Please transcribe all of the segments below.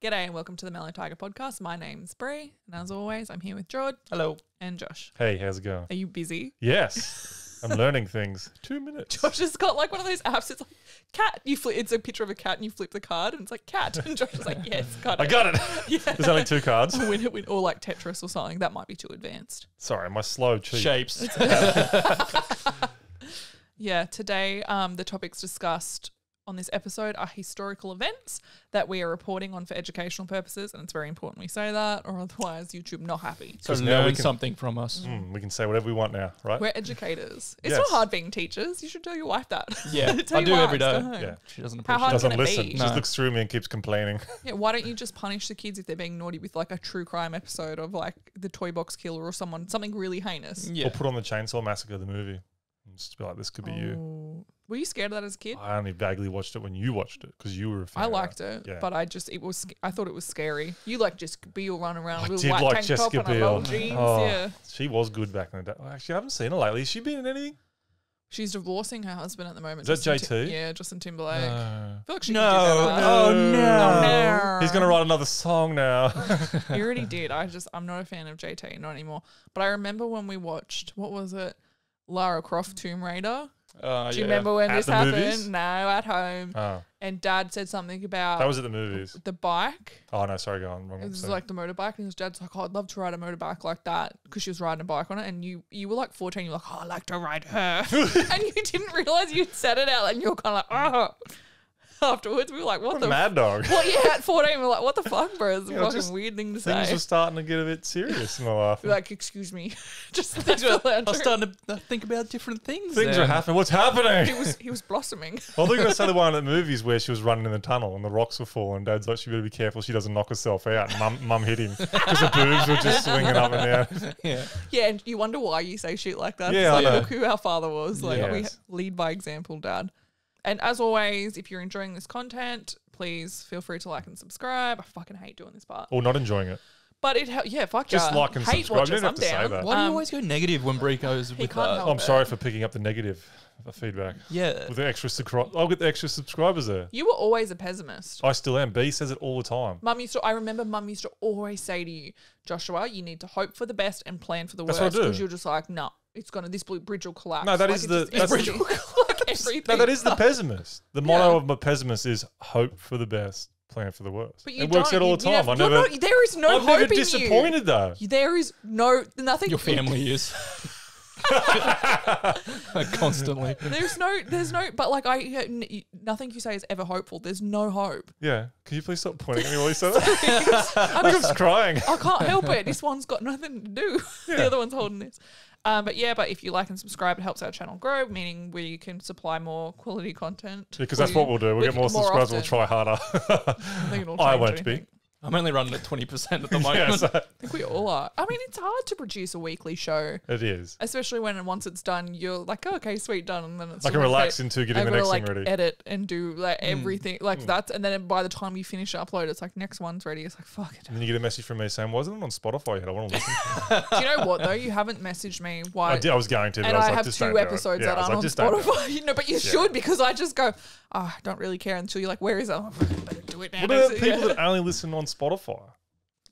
G'day and welcome to the Mellow Tiger podcast. My name's Bree, and as always, I'm here with George. Hello. And Josh. Hey, how's it going? Are you busy? Yes. I'm learning things. 2 minutes. Josh has got like one of those apps. It's like cat. It's a picture of a cat, and you flip the card, and it's like cat. And Josh is like, yes, got it. I got it. Yeah. There's only 2 cards. Or like Tetris or something. That might be too advanced. Sorry, my slow cheat. Shapes. Yeah. Today, the topics discussed on this episode are historical events that we are reporting on for educational purposes, and it's very important we say that, or otherwise YouTube not happy. So now we learn can- something from us. We can say whatever we want now, right? We're educators. It's Yes. not hard being teachers. You should tell your wife that. Yeah, Tell I your do wives, every go day. home. Yeah. She doesn't How appreciate hard it. can Doesn't it listen. be? She No. just looks through me and keeps complaining. Yeah, why don't you just punish the kids if they're being naughty with like a true crime episode of like the Toy Box Killer or something really heinous? Yeah. Or put on the Chainsaw Massacre, the movie. And just be like, this could be you. Oh. Were you scared of that as a kid? I only vaguely watched it when you watched it because you were a fan. I of liked that. it, Yeah. but I thought it was scary. You like Jessica Biel running around I with a did white like tank Jessica top and a long Biel. jeans. Oh. Yeah, She was good back in the day. Actually, I haven't seen her lately. Has she been in anything? she's divorcing her husband at the moment. Is that Justin JT? Yeah, Justin Timberlake. No. I feel like she No. could do better. Oh, Oh, no. no. He's going to write another song now. He already did. I'm not a fan of JT, not anymore. But I remember when we watched, what was it? Lara Croft Tomb Raider. Do you remember when At this the happened? movies? No, at home. Oh, And Dad said something about that was at the movies. the bike. Oh, no, sorry, go on. Wrong It was episode. like the motorbike, and his dad's like, "Oh, I'd love to ride a motorbike like that," because she was riding a bike on it, and you were like 14. You're like, "Oh, I'd like to ride her," and you didn't realize you'd said it out, and you're kind of like, "Oh." Afterwards, we were like, "What What the a mad dog. What? Yeah, at 14, we're like, "What the fuck, bro?" It's a Yeah, fucking just weird thing to Things say. were starting to get a bit serious in my life. We're like, "Excuse me," just I was starting to think about different things. Things are then. happening. What's happening? He was blossoming. I think I saw the one at the movies where she was running in the tunnel and the rocks were falling. Dad's like, she better be careful she doesn't knock herself out. And Mum hit him because the boobs were just swinging up and down. Yeah. Yeah, and you wonder why you say shit like that. Yeah, It's I like, know. look who our father was. Like, we Yes. lead by example, Dad. And as always, if you're enjoying this content, please feel free to like and subscribe. I fucking hate doing this part. Or not enjoying it. But fuck Just yeah. like and Hate subscribe. watch You us, don't have I'm to say down. that. Why do you always go negative when Bree goes with can't that? help I'm it. sorry for picking up the negative feedback. Yeah. With the extra I'll get the extra subscribers there. You were always a pessimist. I still am. B says it all the time. I remember Mum used to always say to you, Joshua, you need to hope for the best and plan for the That's worst. what I do. Because you're just like, no, this bridge will collapse. No, that Like, is it the- just- that's bridge the- will like everything. No, that is the pessimist. The motto of my pessimist is hope for the best, plan for the worst. But you It works don't- out all you- the you time. never- there is no I'm hope never in you. disappointed though. There is nothing. Your family is. Constantly. There's no, but like nothing you say is ever hopeful. There's no hope. Yeah. Can you please stop pointing at me while you say that? I'm just crying. I can't help it. This one's got nothing to do. The Yeah. other one's holding this. But if you like and subscribe, it helps our channel grow, meaning we can supply more quality content. Because that's what we'll do. We'll get more subscribers. We'll try harder. I won't be. I'm only running at 20% at the moment. Yes, I think we all are. I mean, it's hard to produce a weekly show, it is. especially when once it's done, you're like, oh, okay, sweet, done, and then it's I can relax into getting I've the got next to thing ready. edit and do like everything like that's, and then by the time you finish upload, it's like next one's ready. It's like fuck it. And then you get a message from me saying, wasn't it on Spotify yet? I want to listen. Do you know what though? You haven't messaged me why. I did. I was going to, but And I was I like, have just 2 don't do it. episodes Yeah, that I was aren't like, on just don't do it. Spotify. You know, but you should, because I just go, I don't really care until you're like, where is it? Oh, I better do it now. What about people that only listen on Spotify?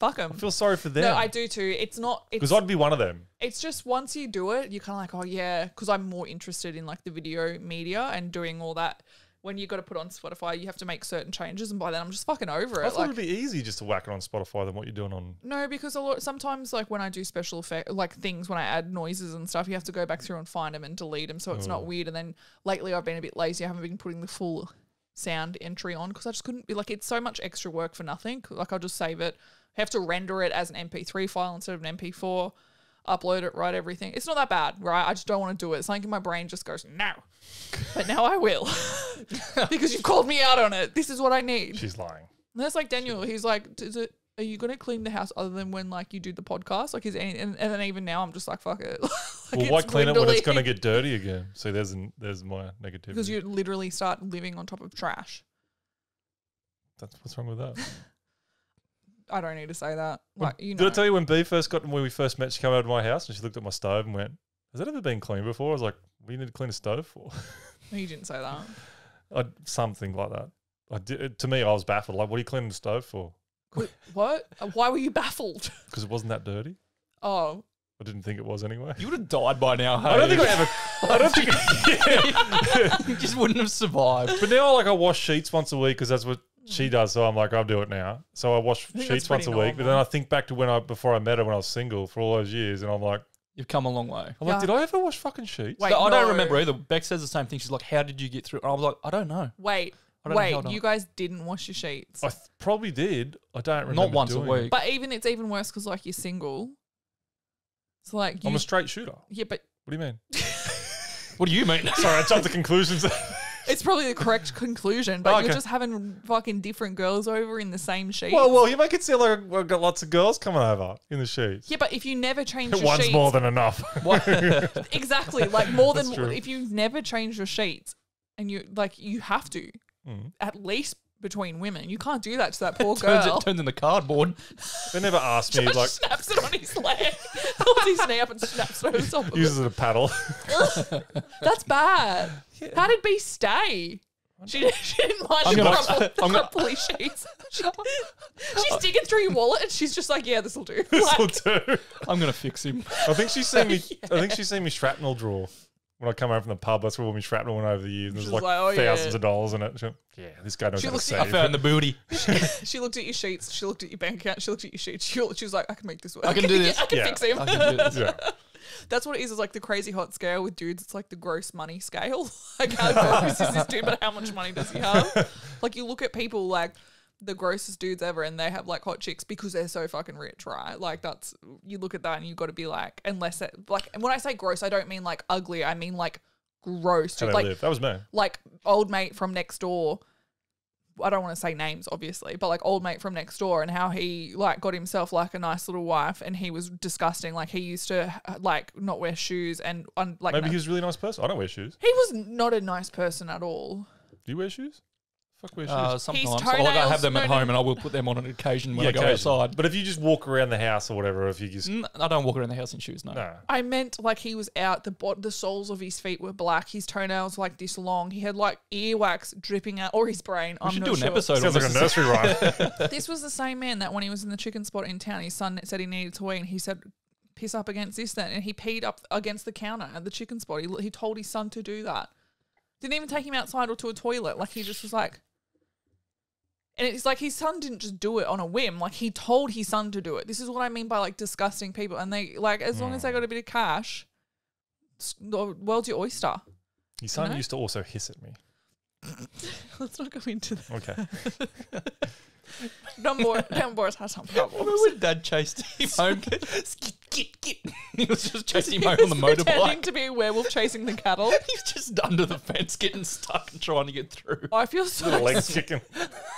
Fuck them. I feel sorry for them. No, I do too. It's not. Because I'd be one of them. It's just once you do it, you're kind of like, oh yeah, because I'm more interested in like the video media and doing all that. When you got to put on Spotify, you have to make certain changes, and by then I'm just fucking over it. I thought Like, it'd be easy just to whack it on Spotify than what you're doing on. no, because sometimes like when I do special effect like things, when I add noises and stuff, you have to go back through and find them and delete them so it's not weird. And then lately I've been a bit lazy. I haven't been putting the full sound entry on because I just couldn't be like, it's so much extra work for nothing. Like I'll just save it, have to render it as an MP3 file instead of an MP4, upload it, write everything. It's not that bad, right? I just don't want to do it. Something in my brain just goes, no. But now I will. Because you've called me out on it. This is what I need. She's lying. And that's like Daniel. He's like, are you going to clean the house other than when like you do the podcast? Like, and then even now I'm just like, fuck it. Like, Well, why it's clean it when it's going to dwindling. get dirty again? So there's my negativity. Because you literally start living on top of trash. That's what's wrong with that. I don't need to say that. Like, you Did know. I tell you when when we first met, she came over to my house and she looked at my stove and went, "Has that ever been cleaned before?" I was like, "What do you need to clean a stove for?" No, you didn't say that. Something like that. I did. To me, I was baffled. Like, what are you cleaning the stove for? What? Why were you baffled? Because it wasn't that dirty. Oh. I didn't think it was anyway. You would have died by now. Hey? I don't think I ever. I don't think. You just wouldn't have survived. But now, like, I wash sheets once a week because that's what she does. So I'm like, I'll do it now. So I wash think sheets that's once a pretty week. But then I think back to before I met her when I was single for all those years, and I'm like, You've come a long way. Yeah. did I ever wash fucking sheets? Wait, I don't no. remember either. Beck says the same thing. She's like, how did you get through? And I was like, I don't know. Wait. I don't know how You guys didn't wash your sheets. I probably did. I don't remember. Not once doing a it. week. But it's even worse because like you're single. So like I'm a straight shooter. yeah, but What do you mean? What do you mean? Sorry, I jumped to conclusions. it's probably the correct conclusion. But Okay. you're just having fucking different girls over in the same sheets. well, you make it sound like I've got lots of girls coming over in the sheets. Yeah, but if you never change your One's sheets, more than enough. exactly like more than That's true. if you never change your sheets, and you have to at least between women. You can't do that to that poor girl. Turns into cardboard. They never asked me, Josh like, snaps it on his leg, holds his knee up and snaps it over the top of it. uses it as a paddle. That's bad. How did B stay? She didn't mind I'm the gonna- crumply sheets. She's digging through your wallet and she's just like, yeah, this will do. This'll Like, do. I'm going to fix him. I think she's seen me. I think she's seen me shrapnel drawer when I come home from the pub. That's where all my shrapnel went over the years. And there's She's like, like, oh, yeah. thousands of dollars in it. She went, yeah, this guy knows She how to looks at- I save. found the booty. she looked at your sheets. She looked at your bank account. She looked at your sheets. She was like, I can make this work. I can do this. I can Yeah. fix him. I can do this. Yeah. That's what it is like the crazy hot scale with dudes. It's like the gross money scale. Like how gross is this dude, but how much money does he have? Like you look at people like the grossest dudes ever and they have like hot chicks because they're so fucking rich, right? Like that's, you look at that and you got to be like, unless it, like, and when I say gross, I don't mean like ugly. I mean like gross. How Dude. they Like, live. That was me. like old mate from next door. I don't want to say names, obviously, but like old mate from next door and how he like got himself like a nice little wife and he was disgusting. Like he used to like not wear shoes and like Maybe no- he was a really nice person. I don't wear shoes. he was not a nice person at all. Do you wear shoes? Fuck, wear shoes. Sometimes. His I toenails- have them at no, home and I will put them on occasion when I go occasionally. outside. But if you just walk around the house or whatever, if you just I don't walk around the house in shoes, no. no. I meant like he was out, the soles of his feet were black, his toenails like this long, he had like earwax dripping out, or his brain. We I'm should not do an sure. episode Sounds on like a this. nursery rhyme. This was the same man that when he was in the chicken spot in town, his son said he needed to wee and he said, piss up against this then, and he peed up against the counter at the chicken spot. He told his son to do that. Didn't even take him outside or to a toilet. Like he just was like, and it's like his son didn't just do it on a whim. Like he told his son to do it. This is what I mean by like disgusting people. And they like, as long as they got a bit of cash, the world's your oyster. His son know? used to also hiss at me. Let's not go into that. Okay. Dumb boys have some Remember problems. when Dad chased him home? Get. He was just chasing him home on the Pretending motorbike. to be a werewolf chasing the cattle. He's just under the fence getting stuck and trying to get through. I feel so Legs kicking.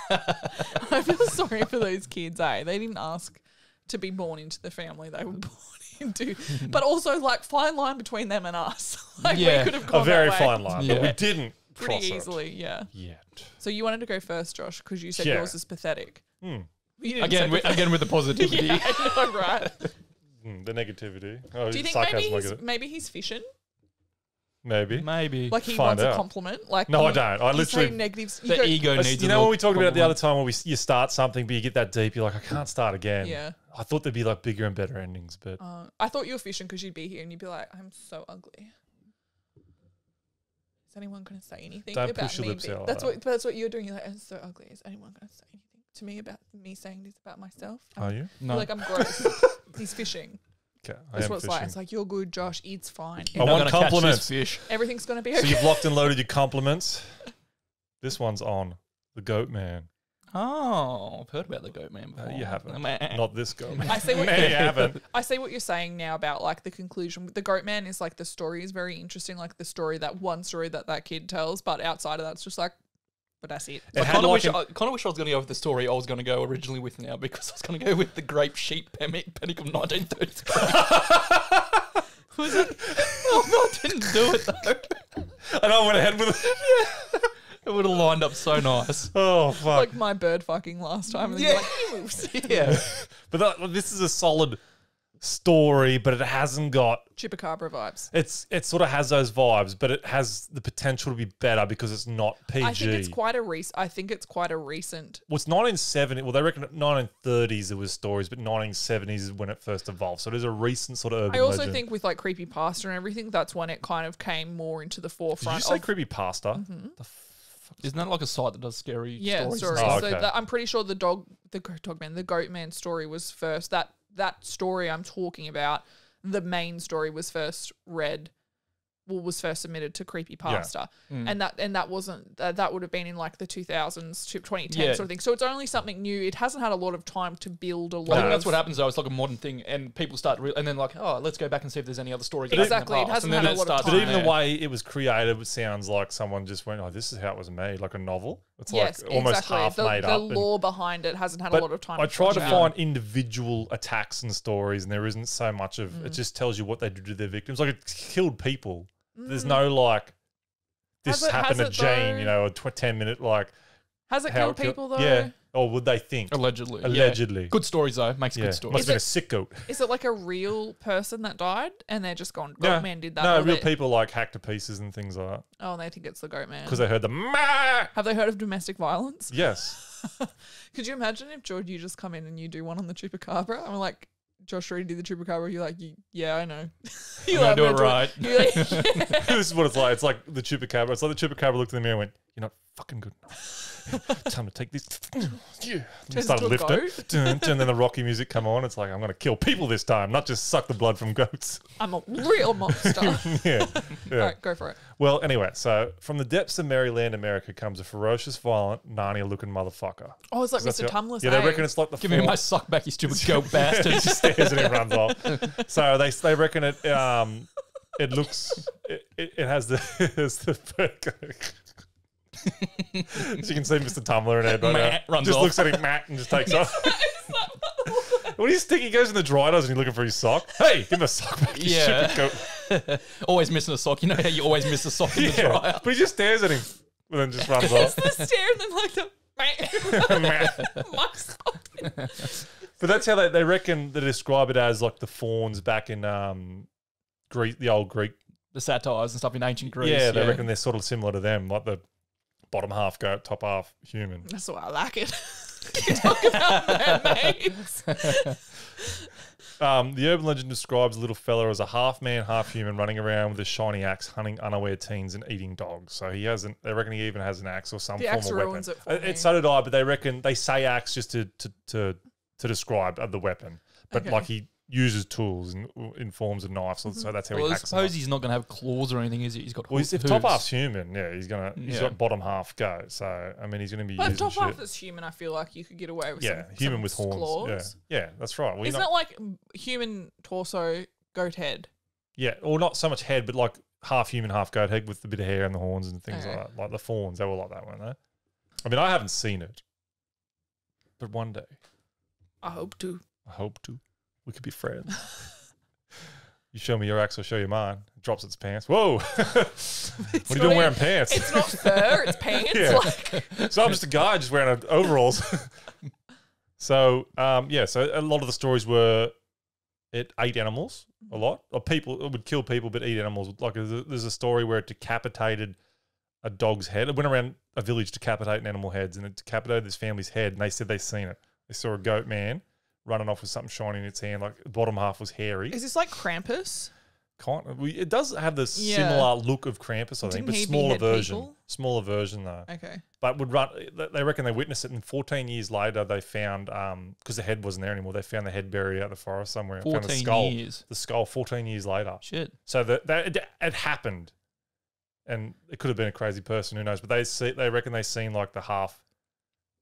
I feel sorry for those kids, eh? They didn't ask to be born into the family they were born into. But also, like, fine line between them and us. Like, Yeah, we could have gone A very that way fine line, but we Yeah. didn't pretty cross it easily, yeah. yet. So you wanted to go first, Josh, because you said Yeah. yours is pathetic. Hmm. You didn't Again, say with, pathetic. again with the positivity. Yeah, I know, right? The negativity. Oh, Do you think sarcasm, I get it. maybe he's fishing? Maybe. Maybe. Like he Find wants a out. compliment? Like No, I you- don't. I you literally- say negatives. You the go- ego needs You a know when little we talked about it the other compliment. time where you start something, but you get that deep, you're like, I can't start again. Yeah. I thought there'd be like bigger and better endings, but I thought you were fishing because you'd be here and you'd be like, I'm so ugly. Is anyone going to say anything Don't about push your me? lips out like That's what you're doing. You're like, I'm so ugly. Is anyone going to say anything to me about me saying this about myself? are you? I No. feel like I'm gross. He's fishing. Okay, I That's am what it's like. fishing. It's like, you're good, Josh. It's fine. I Not want gonna catch this compliments. fish. Everything's going to be So okay. you've locked and loaded your compliments. This one's on the Goatman. Oh, I've heard about the Goatman before. You haven't. Meh. Not this Goatman. I see what No, you haven't. I see what you're saying now about like the conclusion. The Goatman is like the story is very interesting, like the story that kid tells, but outside of that, it's just like, but that's it. It I had kind of like wish, an- I was going to go with the story I was going to go originally with now because I was going to go with the grape sheep panic of 1933. Was it? I didn't do it though. And I went ahead with it. It would have lined up so nice. Oh, fuck. Like my bird fucking last time. And then you're like, he moves. Yeah. But this is a solid story, but it hasn't got. Chupacabra vibes. It sort of has those vibes, but it has the potential to be better because it's not PG. I think it's quite a recent. Well, it's 1970. Well, they reckon 1930s there was stories, but 1970s is when it first evolved. So it is a recent sort of urban I also legend. think with like creepypasta and everything, that's when it kind of came more into the Did forefront. you say creepypasta? Isn't that like a site that does scary stories? Stories. Oh, So okay. I'm pretty sure the Goatman story was first. That story I'm talking about, the main story was first submitted to creepypasta, and that wasn't that would have been in like the 2000s to 2010 sort of thing. So it's only something new. It hasn't had a lot of time to build a lot. I think that's what happens though. It's like a modern thing, and people start and then like, oh, let's go back and see if there's any other stories. Exactly, it hasn't had a lot of time. But even the way it was created, it sounds like someone just went, "Oh, this is how it was made," like a novel. It's Yes, like almost exactly. half made The up. lore behind it hasn't had a But lot of time. I try to flesh out. find individual attacks and stories, and there isn't so much of it. Just tells you what they did to their victims. Like it killed people. There's no like this happened to Jane, you know, a 10-minute like. Has it how killed people though? Yeah. Or would they think? Allegedly. Allegedly. Yeah. Good stories though. Makes good stories. Must have been a sick goat. Is it like a real person that died and they're just gone, Goatman did that? No, or real they- people like hacked to pieces and things like that. Oh, and they think it's the Goatman. Because they heard the ma. Have they heard of domestic violence? Yes. Could you imagine if, George, you just come in and you do one on the Chupacabra? I'm like, Josh Reed did the Chupacabra. You're like, yeah, I know. I'm gonna do it right. You're like, This is what it's like. It's like the Chupacabra. It's like the Chupacabra looked in the mirror and went, "You're not fucking good enough. Time to take this." Yeah. And Turns started into a lifting. And then the Rocky music come on. It's like, I'm going to kill people this time, not just suck the blood from goats. I'm a real monster. Yeah. All right, go for it. Well, anyway, so from the depths of Maryland, America comes a ferocious, violent, Narnia-looking motherfucker. Oh, it's like That's Mr. how- Tumblr. Yeah, they reckon it's like the Give me my sock back, you stupid goat bastard. He just stares and he runs off. So they reckon it it looks it has the it's the so you can see Mr. Tumblr in there, but Matt runs just off. looks at him, Matt, and just takes off. What do you think? He goes in the dry does and he's looking for his sock. Hey, give him a sock back, you Yeah. stupid goat. Always missing a sock. You know how you always miss a sock in the Yeah, dryer. but he just stares at him and then just runs It's off. the stare and then like the my sock. But that's how they reckon they describe it as like the fawns back in Greek, the old Greek. The satires and stuff in ancient Greece. Yeah, they reckon they're sort of similar to them, like the bottom half goat, top half human. That's why I like it. You talk about mermaids. The urban legend describes a little fella as a half man, half human, running around with a shiny axe, hunting unaware teens and eating dogs. So he hasn't. They reckon he even has an axe or some The form axe of weapon. ruins it for me. So did I, but they reckon they say axe just to describe the weapon, but Okay. like he uses tools in forms of knives. So that's how Well, he I hacks them suppose up. he's not going to have claws or anything, is he? He's got Well, if hooves. top half's human, yeah, he's Yeah. got bottom half goat. So I mean, he's gonna be But if using top shit. half is human, I feel like you could get away with Yeah, some, human some with horns. claws. Yeah, that's right. Well, Isn't it like human torso, goat head? yeah, or not so much head, but like half human, half goat head with a bit of hair and the horns and things Okay. like that. Like the fawns, they were like that, weren't they? I mean, I haven't seen it, but one day I hope to. I hope to. We could be friends. You show me your axe, I'll show you mine. It drops its pants. Whoa! What are you doing wearing pants? It's not fur, it's pants. Yeah. Like, So I'm just a guy just wearing overalls. So so a lot of the stories were it ate animals a lot. Or people, it would kill people but eat animals. Like there's a story where it decapitated a dog's head. It went around a village decapitating animal heads, and it decapitated this family's head, and they said they seen it. They saw a goat man running off with something shiny in its hand, like the bottom half was hairy. is this like Krampus? It does have the Yeah. similar look of Krampus, I think, Didn't but he smaller behead version. people? Smaller version though. Okay. But would run. They reckon they witnessed it, and 14 years later they found because the head wasn't there anymore. They found the head buried out in the forest somewhere. Found the 14 skull. years. The skull 14 years later. Shit. So it happened, and it could have been a crazy person. Who knows? But they reckon they seen like the half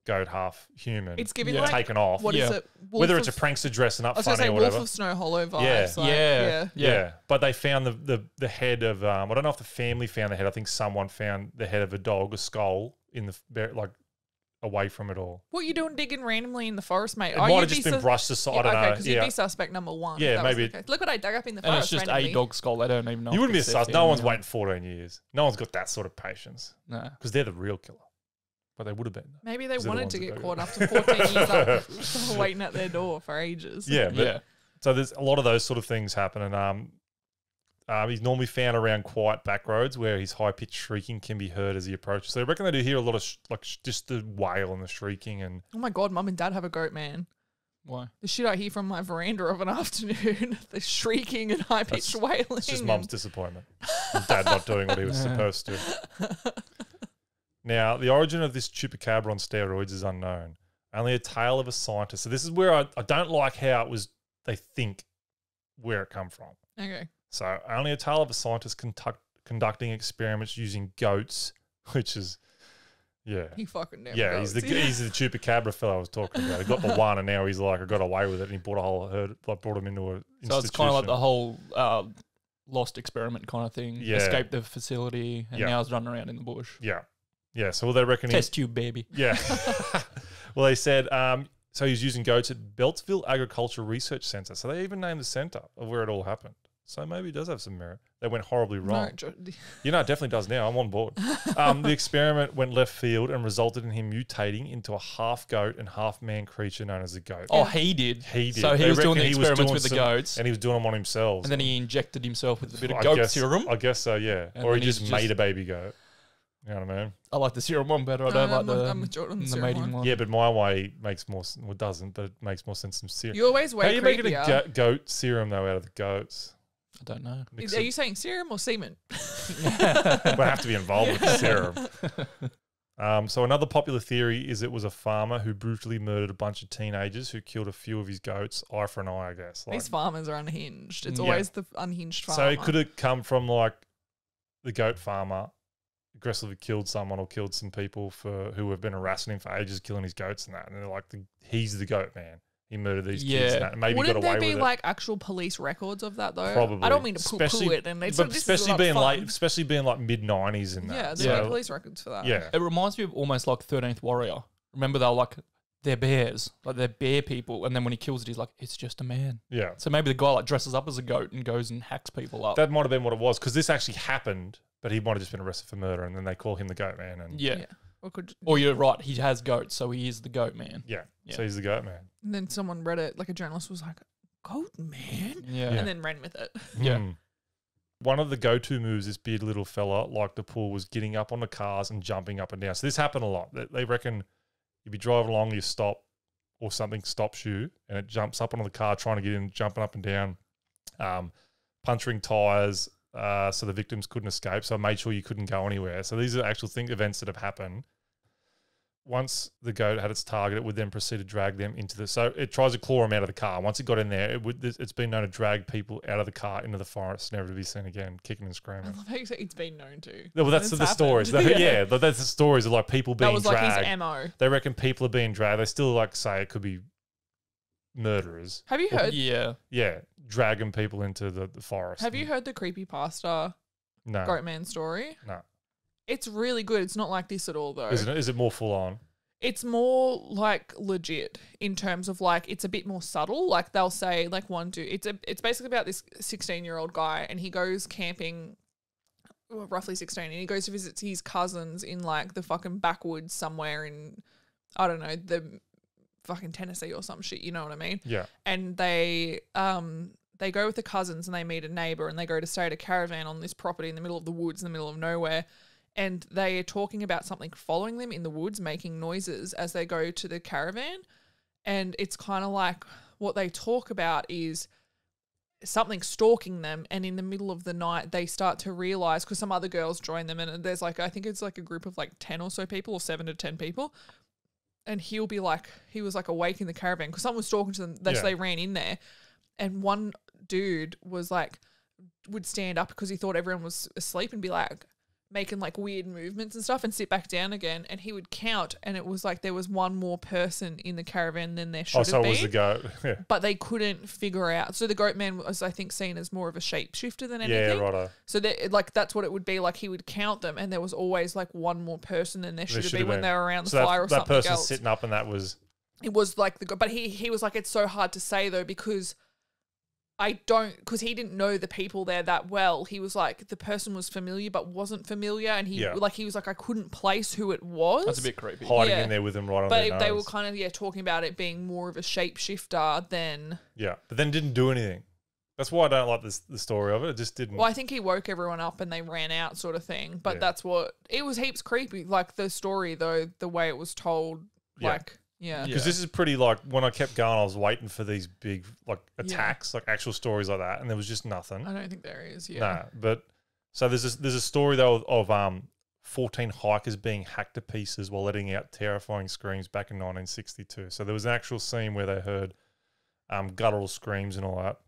goat, half human. It's giving Yeah. like, taken off. what is Yeah. it? Wolf Whether it's a of- prankster dressing I up was going to funny say or Wolf whatever. of Snow Hollow vibes. Yeah. Like, Yeah. Yeah, but they found the head of I don't know if the family found the head. I think someone found the head of a dog, a skull in the like away from it all. What are you doing digging randomly in the forest, mate? It might have just been brushed aside. I don't okay, know. because you'd Yeah, be suspect number one. Yeah, if that was maybe the case. Look what I dug up in the And forest it's just randomly. a dog skull. They don't even know. you wouldn't be if a it's sus. their No one's family. waiting 14 years. No one's got that sort of patience No. because they're the real killer. But they would have been. Maybe they They're the wanted ones to that get dug caught it. after 14 years after waiting at their door for ages. Yeah, but Yeah. So there's a lot of those sort of things happen, and he's normally found around quiet back roads where his high-pitched shrieking can be heard as he approaches. So I reckon they do hear a lot of just the wail and the shrieking. And Oh my God, Mum and Dad have a goat man. Why? The shit I hear from my veranda of an afternoon, the shrieking and high-pitched wailing. it's just Mum's disappointment. And Dad not doing what he was supposed to. Now, the origin of this chupacabra on steroids is unknown. Only a tale of a scientist. So this is where I don't like how it was, they think where it come from. Okay. So only a tale of a scientist conducting experiments using goats, which is, yeah. He fucking never Yeah, goes. he's the chupacabra fellow I was talking about. He got the one and now he's like, I got away with it, and he brought a whole herd, brought him into a institution. So it's kind of like the whole lost experiment kind of thing. Yeah. Escaped the facility and now it's running around in the bush. Yeah. Yeah, so they reckon Test tube, baby. Yeah. Well, they said, so he's using goats at Beltsville Agricultural Research Centre. So they even named the centre of where it all happened. So maybe it does have some merit. They went horribly wrong. You know, it definitely does now. I'm on board. The experiment went left field and resulted in him mutating into a half goat and half man creature known as a goat. Oh, he did. He did. So he They was doing reckon the he was experiments doing with the some- goats. And he was doing them on himself. And then he injected himself with a bit of I goat guess- serum. I guess so, yeah. And Or he then he's just made a baby goat. You know what I mean? I like the serum one better. I don't like I'm with Jordan, the serum mating one. one. Yeah, but my way makes more well, it doesn't, but it makes more sense than serum. You always How are way you making creepier. a goat serum, though, out of the goats? I don't know. Mix Are it- you saying serum or semen? We'll have to be involved with the serum. So another popular theory is it was a farmer who brutally murdered a bunch of teenagers who killed a few of his goats, eye for an eye, I guess. Like, These farmers are unhinged. It's Yeah. always the unhinged farmer. so it could have come from like the goat farmer aggressively killed someone or killed some people who have been harassing him for ages, killing his goats and that. And they're like, he's the goat man. He murdered these kids Yeah. and that. And maybe Wouldn't got away there be with it. like actual police records of that though? Probably. I don't mean to poo-poo it, and it's but this is especially not being fun. especially being like mid-90s and that. Yeah, there's So, no police records for that. yeah. It reminds me of almost like 13th Warrior. Remember they were like, they're bears. Like they're bear people. And then when he kills it, he's like, it's just a man. Yeah. So maybe the guy like dresses up as a goat and goes and hacks people up. That might have been what it was, because this actually happened, but he might have just been arrested for murder, and then they call him the goat man. And yeah. Yeah. Or could Or you're right, he has goats, so he is the goat man. yeah. Yeah. So he's the goat man. and then someone read it, like a journalist was like, "Goat man," Yeah. and then ran with it. Yeah. Hmm. One of the go-to moves this bearded little fella liked to pull was getting up on the cars and jumping up and down. So this happened a lot. They reckon you'd be driving along, you stop, or something stops you, and it jumps up onto the car trying to get in, jumping up and down, puncturing tires, so the victims couldn't escape. So I made sure you couldn't go anywhere. So these are actual events that have happened. Once the goat had its target, it would then proceed to drag them into the... So it tries to claw them out of the car. Once it got in there, it's been known to drag people out of the car into the forest, never to be seen again, kicking and I screaming. love how you say it's been known to. Well, that's It's the stories. happened. Yeah, that's the stories of like people being That was like dragged. his MO. They reckon people are being dragged. They still like say it could be murderers. Have you heard? Yeah. Yeah, dragging people into the forest. Have you heard the creepypasta No. Goatman story? No. It's really good. It's not like this at all though. Is it more full on? It's more like legit in terms of like it's a bit more subtle. Like they'll say like one dude. It's basically about this 16-year-old guy, and he goes camping, well, roughly 16, and he goes to visit his cousins in like the fucking backwoods somewhere in, I don't know, the fucking Tennessee or some shit. You know what I mean? Yeah. And they go with the cousins and they meet a neighbor, and they go to stay at a caravan on this property in the middle of the woods, in the middle of nowhere. And they are talking about something following them in the woods, making noises as they go to the caravan. And it's kind of like what they talk about is something stalking them. And in the middle of the night, they start to realize, because some other girls join them, and there's like, I think it's like a group of like 10 or so people, or 7 to 10 people. And he'll be like, he was like awake in the caravan because someone was talking to them. So they ran in there. And one dude was like, would stand up because he thought everyone was asleep and be like, making like weird movements and stuff, and sit back down again, and he would count, and it was like there was one more person in the caravan than there should have so been. it was the goat. Yeah. But they couldn't figure out. So the goat man was, I think, seen as more of a shapeshifter than Yeah, anything. righto. So like that's what it would be like. He would count them, and there was always like one more person than there should have been when they were around the So fire or that something person else. sitting up and that was... It was like but he was like, it's so hard to say though, because I don't, because he didn't know the people there that well. He was like, the person was familiar but wasn't familiar, and he was like, I couldn't place who it was. That's a bit creepy. Hiding in there with him right on their nose. But they were kind of talking about it being more of a shapeshifter than. Yeah, but then didn't do anything. That's why I don't like the story of it. It just didn't. Well, I think he woke everyone up and they ran out, sort of thing. But that's what it was. Heaps creepy, like the story though, the way it was told, like. Yeah, because this is pretty like when I kept going, I was waiting for these big like attacks, like actual stories like that, and there was just nothing. I don't think there is. Yeah, nah, but so there's a story though of 14 hikers being hacked to pieces while letting out terrifying screams back in 1962. So there was an actual scene where they heard guttural screams and all that,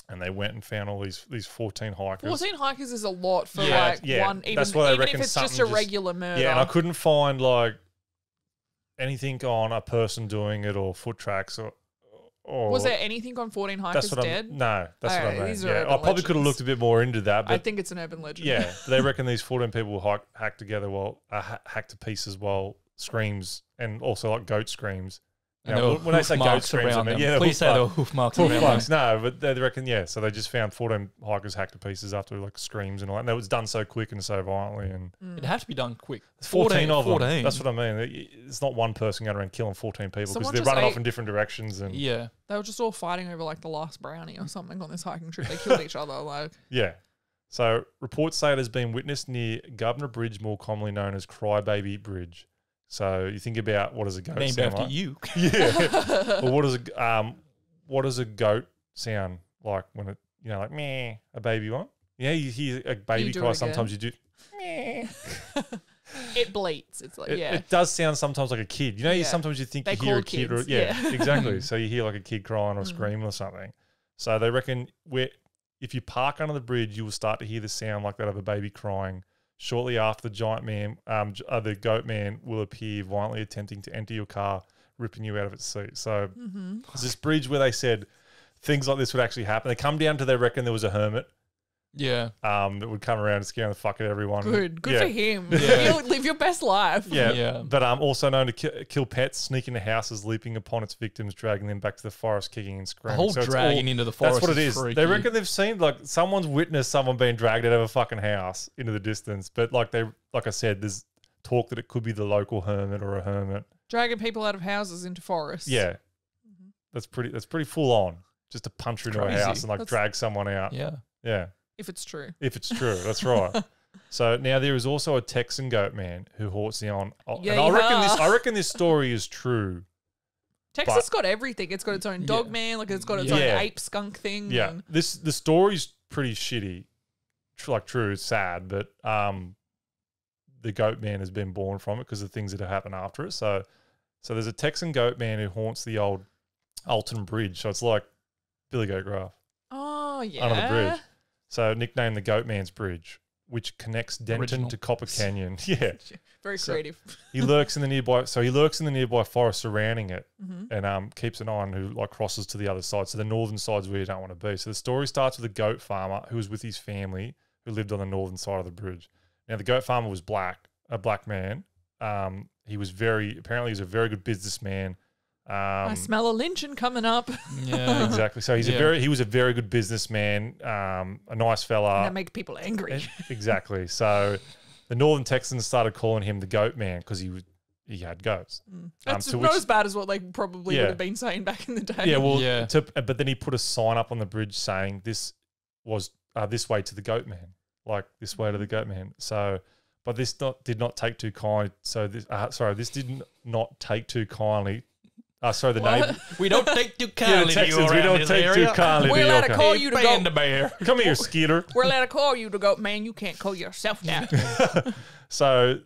and they went and found all these 14 hikers. 14 hikers is a lot for one. That's why they even reckon if it's just a regular murder. Yeah, and I couldn't find like anything on a person doing it or foot tracks or was there anything on 14 hikers dead? No, that's what I mean. These I probably could have looked a bit more into that. But I think it's an urban legend. Yeah, they reckon these 14 people were hacked together hacked to pieces while screams and also like goat screams. You know, when they say goat screams, I mean, please say there were hoof marks hoof around marks. them. No, but they reckon so they just found 14 hikers hacked to pieces after like screams and all that. And it was done so quick and so violently, and it had to be done quick. 14 of them. That's what I mean. It's not one person going around killing 14 people because they're running off in different directions. And they were just all fighting over like the last brownie or something on this hiking trip. They killed each other. Like So reports say it has been witnessed near Governor Bridge, more commonly known as Crybaby Bridge. So you think about what does a goat named sound after like? you. Yeah. Well, what does a goat sound like when it like meh, a baby one? Yeah, you hear a baby cry. Sometimes you do meh. It bleats. It's like it does sound sometimes like a kid. Sometimes you think you hear a kid. Kids. Exactly. So you hear like a kid crying or screaming or something. So they reckon if you park under the bridge, you will start to hear the sound like that of a baby crying. Shortly after, the giant man, the goat man, will appear violently attempting to enter your car, ripping you out of its seat. So there's this bridge where they said things like this would actually happen. They come down to they reckon there was a hermit. Yeah. That would come around and scare the fuck out of everyone. Good for him. Yeah. Live your best life. Yeah. But also known to kill pets, sneak into houses, leaping upon its victims, dragging them back to the forest, kicking and screaming. The whole dragging into the forest. That's what it is. Freaky. They reckon they've seen like someone's witnessed someone being dragged out of a fucking house into the distance. But like I said, there's talk that it could be the local hermit or a hermit dragging people out of houses into forests. Yeah. That's pretty full on. Just to punch her into a house and drag someone out. Yeah. Yeah. If it's true. That's right. So now there is also a Texan goat man who haunts the on. And I reckon this story is true. Texas got everything. It's got its own dog man, like it's got its own ape skunk thing. Yeah. The story's pretty shitty. True, it's sad, but the goat man has been born from it because of things that have happened after it. So there's a Texan goat man who haunts the old Alton Bridge. So it's like Billy Goat Graph. Oh yeah. Under the bridge. So nicknamed the Goatman's Bridge, which connects Denton to Copper Canyon. Yeah. Very creative. He lurks in the nearby forest surrounding it and keeps an eye on who crosses to the other side. So the northern side's where you don't want to be. So the story starts with a goat farmer who was with his family who lived on the northern side of the bridge. Now the goat farmer was a black man. He was apparently a very good businessman. I smell a lynching coming up. Yeah, exactly. So he was a very good businessman, a nice fella. And that make people angry. Exactly. So the Northern Texans started calling him the Goat Man because he had goats. That's not as bad as what they probably would have been saying back in the day. Yeah, well, but then he put a sign up on the bridge saying this was this way to the Goat Man, like this way to the Goat Man. So, but this did not take too kindly. So this did not take too kindly. The name. We don't take too kindly to you around we don't this take area. too kindly We're allowed to call you to go. The bear. Come here, Skeeter. We're allowed to call you to go. Man, you can't call yourself now. So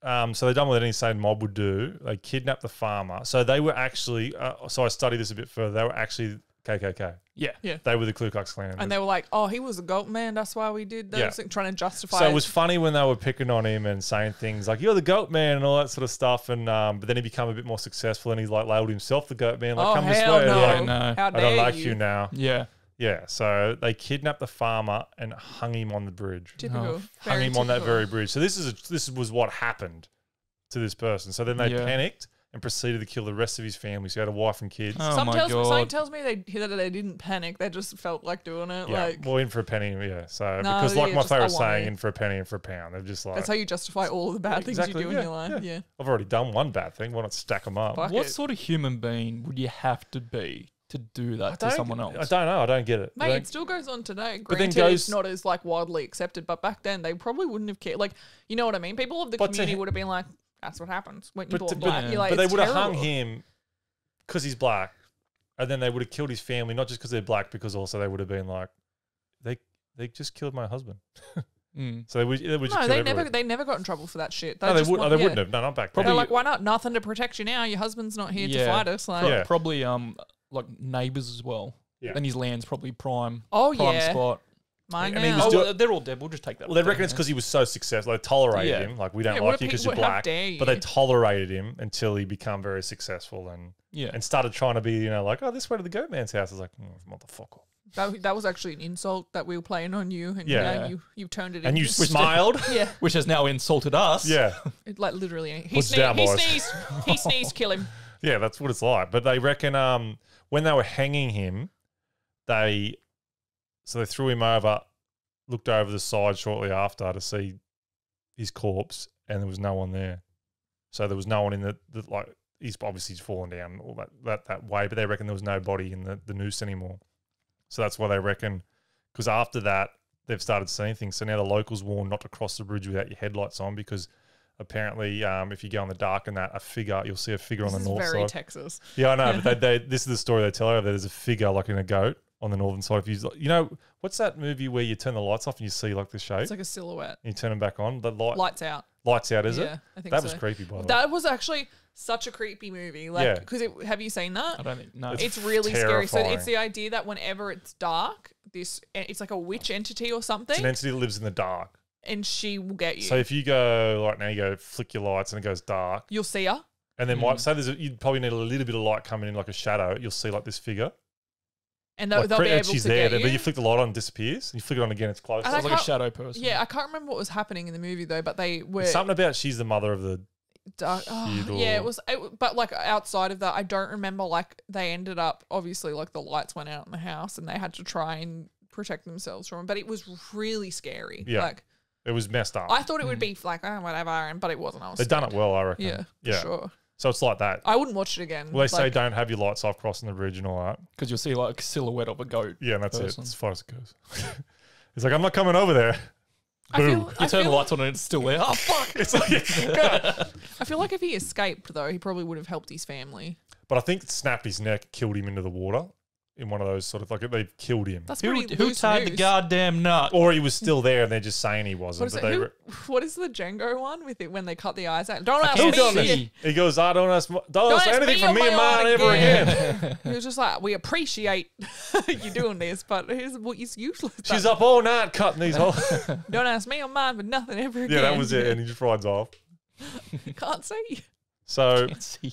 they done what any sane mob would do. They kidnapped the farmer. So they were actually. So I studied this a bit further. They were actually KKK. Yeah. They were the Ku Klux Klan. And they were like, "Oh, he was a goat man. That's why we did those things," trying to justify. So it was funny when they were picking on him and saying things like "You're the goat man" and all that sort of stuff. And but then he became a bit more successful and he labeled himself the goat man. Like, come this way. No. No. How I don't like you now. Yeah. Yeah. So they kidnapped the farmer and hung him on the bridge. Typical. Hung him on that very bridge. So this was what happened to this person. So then they panicked and proceeded to kill the rest of his family. So he had a wife and kids. Oh Something my God. tells me that they didn't panic. They just felt like doing it. Yeah, Like well, in for a penny, yeah. So No, because like yeah, my just, I favourite want saying, it. in for a penny, in for a pound. They're just like that's how you justify all the bad things you do in your life. Yeah. I've already done one bad thing. Why not stack them up? Fuck What it. sort of human being would you have to be to do that to don't- someone else? I don't know. I don't get it. I Mate, don't- it still goes on today. But then Granted, it's goes- not as like widely accepted, but back then they probably wouldn't have cared. Like, you know what I mean? People of the But to community him- would have been like, "That's what happens when you but, bought but, black." You're like, but they "It's would have hung terrible." him because he's black, and then they would have killed his family, not just because they're black, because also they would have been like, they just killed my husband. Mm. So they would just No, kill they everybody. they never got in trouble for that shit. No, they just would. want- They yeah. wouldn't have. No, not back They're then. like, "Why not? Nothing to protect you now. Your husband's not here to Yeah. fight us." Like, Yeah. Probably like neighbours as well. Yeah. Then his land's probably prime oh prime yeah, spot. mine And he now. was Oh, doing- well, they're all dead. We'll just take that. Well, they reckon it's because he was so successful. They tolerated Yeah. him. Like, we don't Yeah, what like a you because pe- you're what- how black. dare But they you. tolerated him until he became very successful and started trying to be, like, oh, this way to the Goatman's house. I was like, motherfucker. That was actually an insult that we were playing on you, and Yeah. now you turned it. And you into- smiled. yeah, which has now insulted us. Yeah. it, like literally. He What's down, he boys? sneezed. He sneezed. Kill him. Yeah, that's what it's like. But they reckon when they were hanging him, they threw him over, looked over the side shortly after to see his corpse, and there was no one there. So there was no one in the like. He's fallen down all that way, but they reckon there was no body in the noose anymore. So that's why they reckon, because after that they've started seeing things. So now the locals warn not to cross the bridge without your headlights on, because apparently if you go in the dark and you'll see a figure This on is the north very side. Texas. Yeah, I know, but this is the story they tell over there. There's a figure like in a goat on the northern side. If what's that movie where you turn the lights off and you see like the shape? It's like a silhouette. And you turn them back on. The Lights out. lights out, is Yeah, it? I think That so. was creepy, by the way. That was actually such a creepy movie. Like, Yeah. because have you seen that? I don't think. No. It's It's really scary. So terrifying. it's the idea that whenever it's dark, it's like a witch entity or something, It's an entity that lives in the dark. and she will get you. So if you go like now, you go flick your lights and it goes dark, You'll see her. and then say you'd probably need a little bit of light coming in like a shadow. You'll see like this figure. And they'll be able she's to there, get you. but you flick the light on, it disappears. And you flick it on again, it's close. And I Sounds like a can't- shadow person. Yeah, I can't remember what was happening in the movie though, but they were It's something about she's the mother of the. dark. kid Yeah, or- but like outside of that, I don't remember. Like they ended up obviously like the lights went out in the house and they had to try and protect themselves from it. But it was really scary. Yeah. Like It was messed up. I thought it would be like whatever, but it wasn't. I was They've done it scared. well, I reckon. Yeah, yeah. for sure. So it's like that. I wouldn't watch it again. Well, they say Like, don't have your lights off crossing the bridge and all that. Because you'll see like a silhouette of a goat. Yeah, and that's it. Person. As far as it goes. It's like, I'm not coming over there. I Boom. feel, You I, turn the feel, lights on and it's still there. Oh fuck! It's like, God. I feel like if he escaped though, he probably would have helped his family. But I think it snapped his neck, killed him into the water in one of those sort of like they've killed him. That's Who, pretty who loose tied the news. goddamn nut? Or he was still there and they're just saying he wasn't. What is, But it? they What is the Django one with it when they cut the eyes out? Don't ask can't me. done see. He goes, I don't ask Don't anything ask from me and mine ever again. He was just like, we appreciate you doing this, but here's what is useless. She's up all night cutting these holes. Don't ask me on mine for nothing ever again. Yeah, that was it. And he just rides off. Can't see. So Can't see.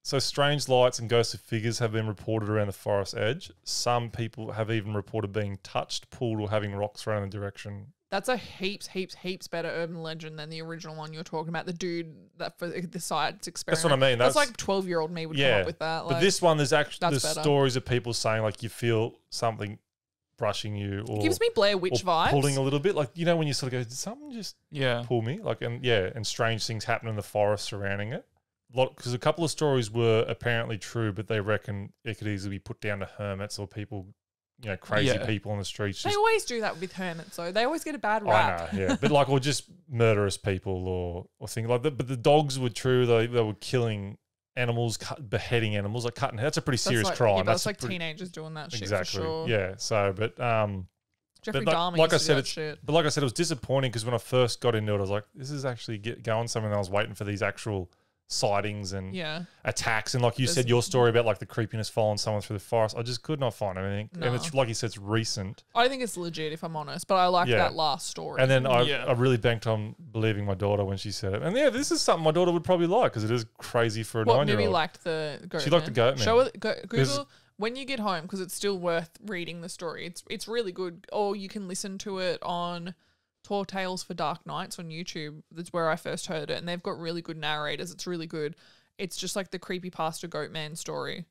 So strange lights and ghostly figures have been reported around the forest edge. Some people have even reported being touched, pulled, or having rocks thrown in the direction. That's a heaps better urban legend than the original one you were talking about. The dude that for the science experiment. That's what I mean. That's like 12-year-old me would come up with that. But Like, this one, there's actually that's there's better. stories of people saying like you feel something brushing you or gives me Blair Witch or vibes. pulling a little bit. Like, when you sort of go, did something just Yeah. pull me? Like, and strange things happen in the forest surrounding it. Because a couple of stories were apparently true, but they reckon it could easily be put down to hermits or people, crazy Yeah. people on the streets. They Just, always do that with hermits, though. They always get a bad I rap. know, yeah, but or just murderous people or things like that. But the dogs were true; they were killing animals, beheading animals, like cutting. That's a pretty serious like, crime. Yeah, but that's it's like pretty, teenagers doing that shit exactly, for sure. yeah. So, but Jeffrey but Dahmer like I used to said, do that it's shit. but like I said, it was disappointing because when I first got into it, I was like, this is actually going somewhere. And I was waiting for these actual sightings and Yeah. attacks, and like you There's- said, your story about like the creepiness following someone through the forest. I just could not find anything, No. and it's like you said, it's recent. I think it's legit, if I'm honest, but I like Yeah. that last story. And then I Yeah. really banked on believing my daughter when she said it. And yeah, this is something my daughter would probably like because it is crazy for a what 9-year-old. movie liked the Goatman? She liked the Goatman. Show it, There's- Google when you get home because it's still worth reading the story. It's really good. Or you can listen to it on Tall Tales for Dark Nights on YouTube. That's where I first heard it, and they've got really good narrators. It's really good. it's just like the creepypasta Goatman story.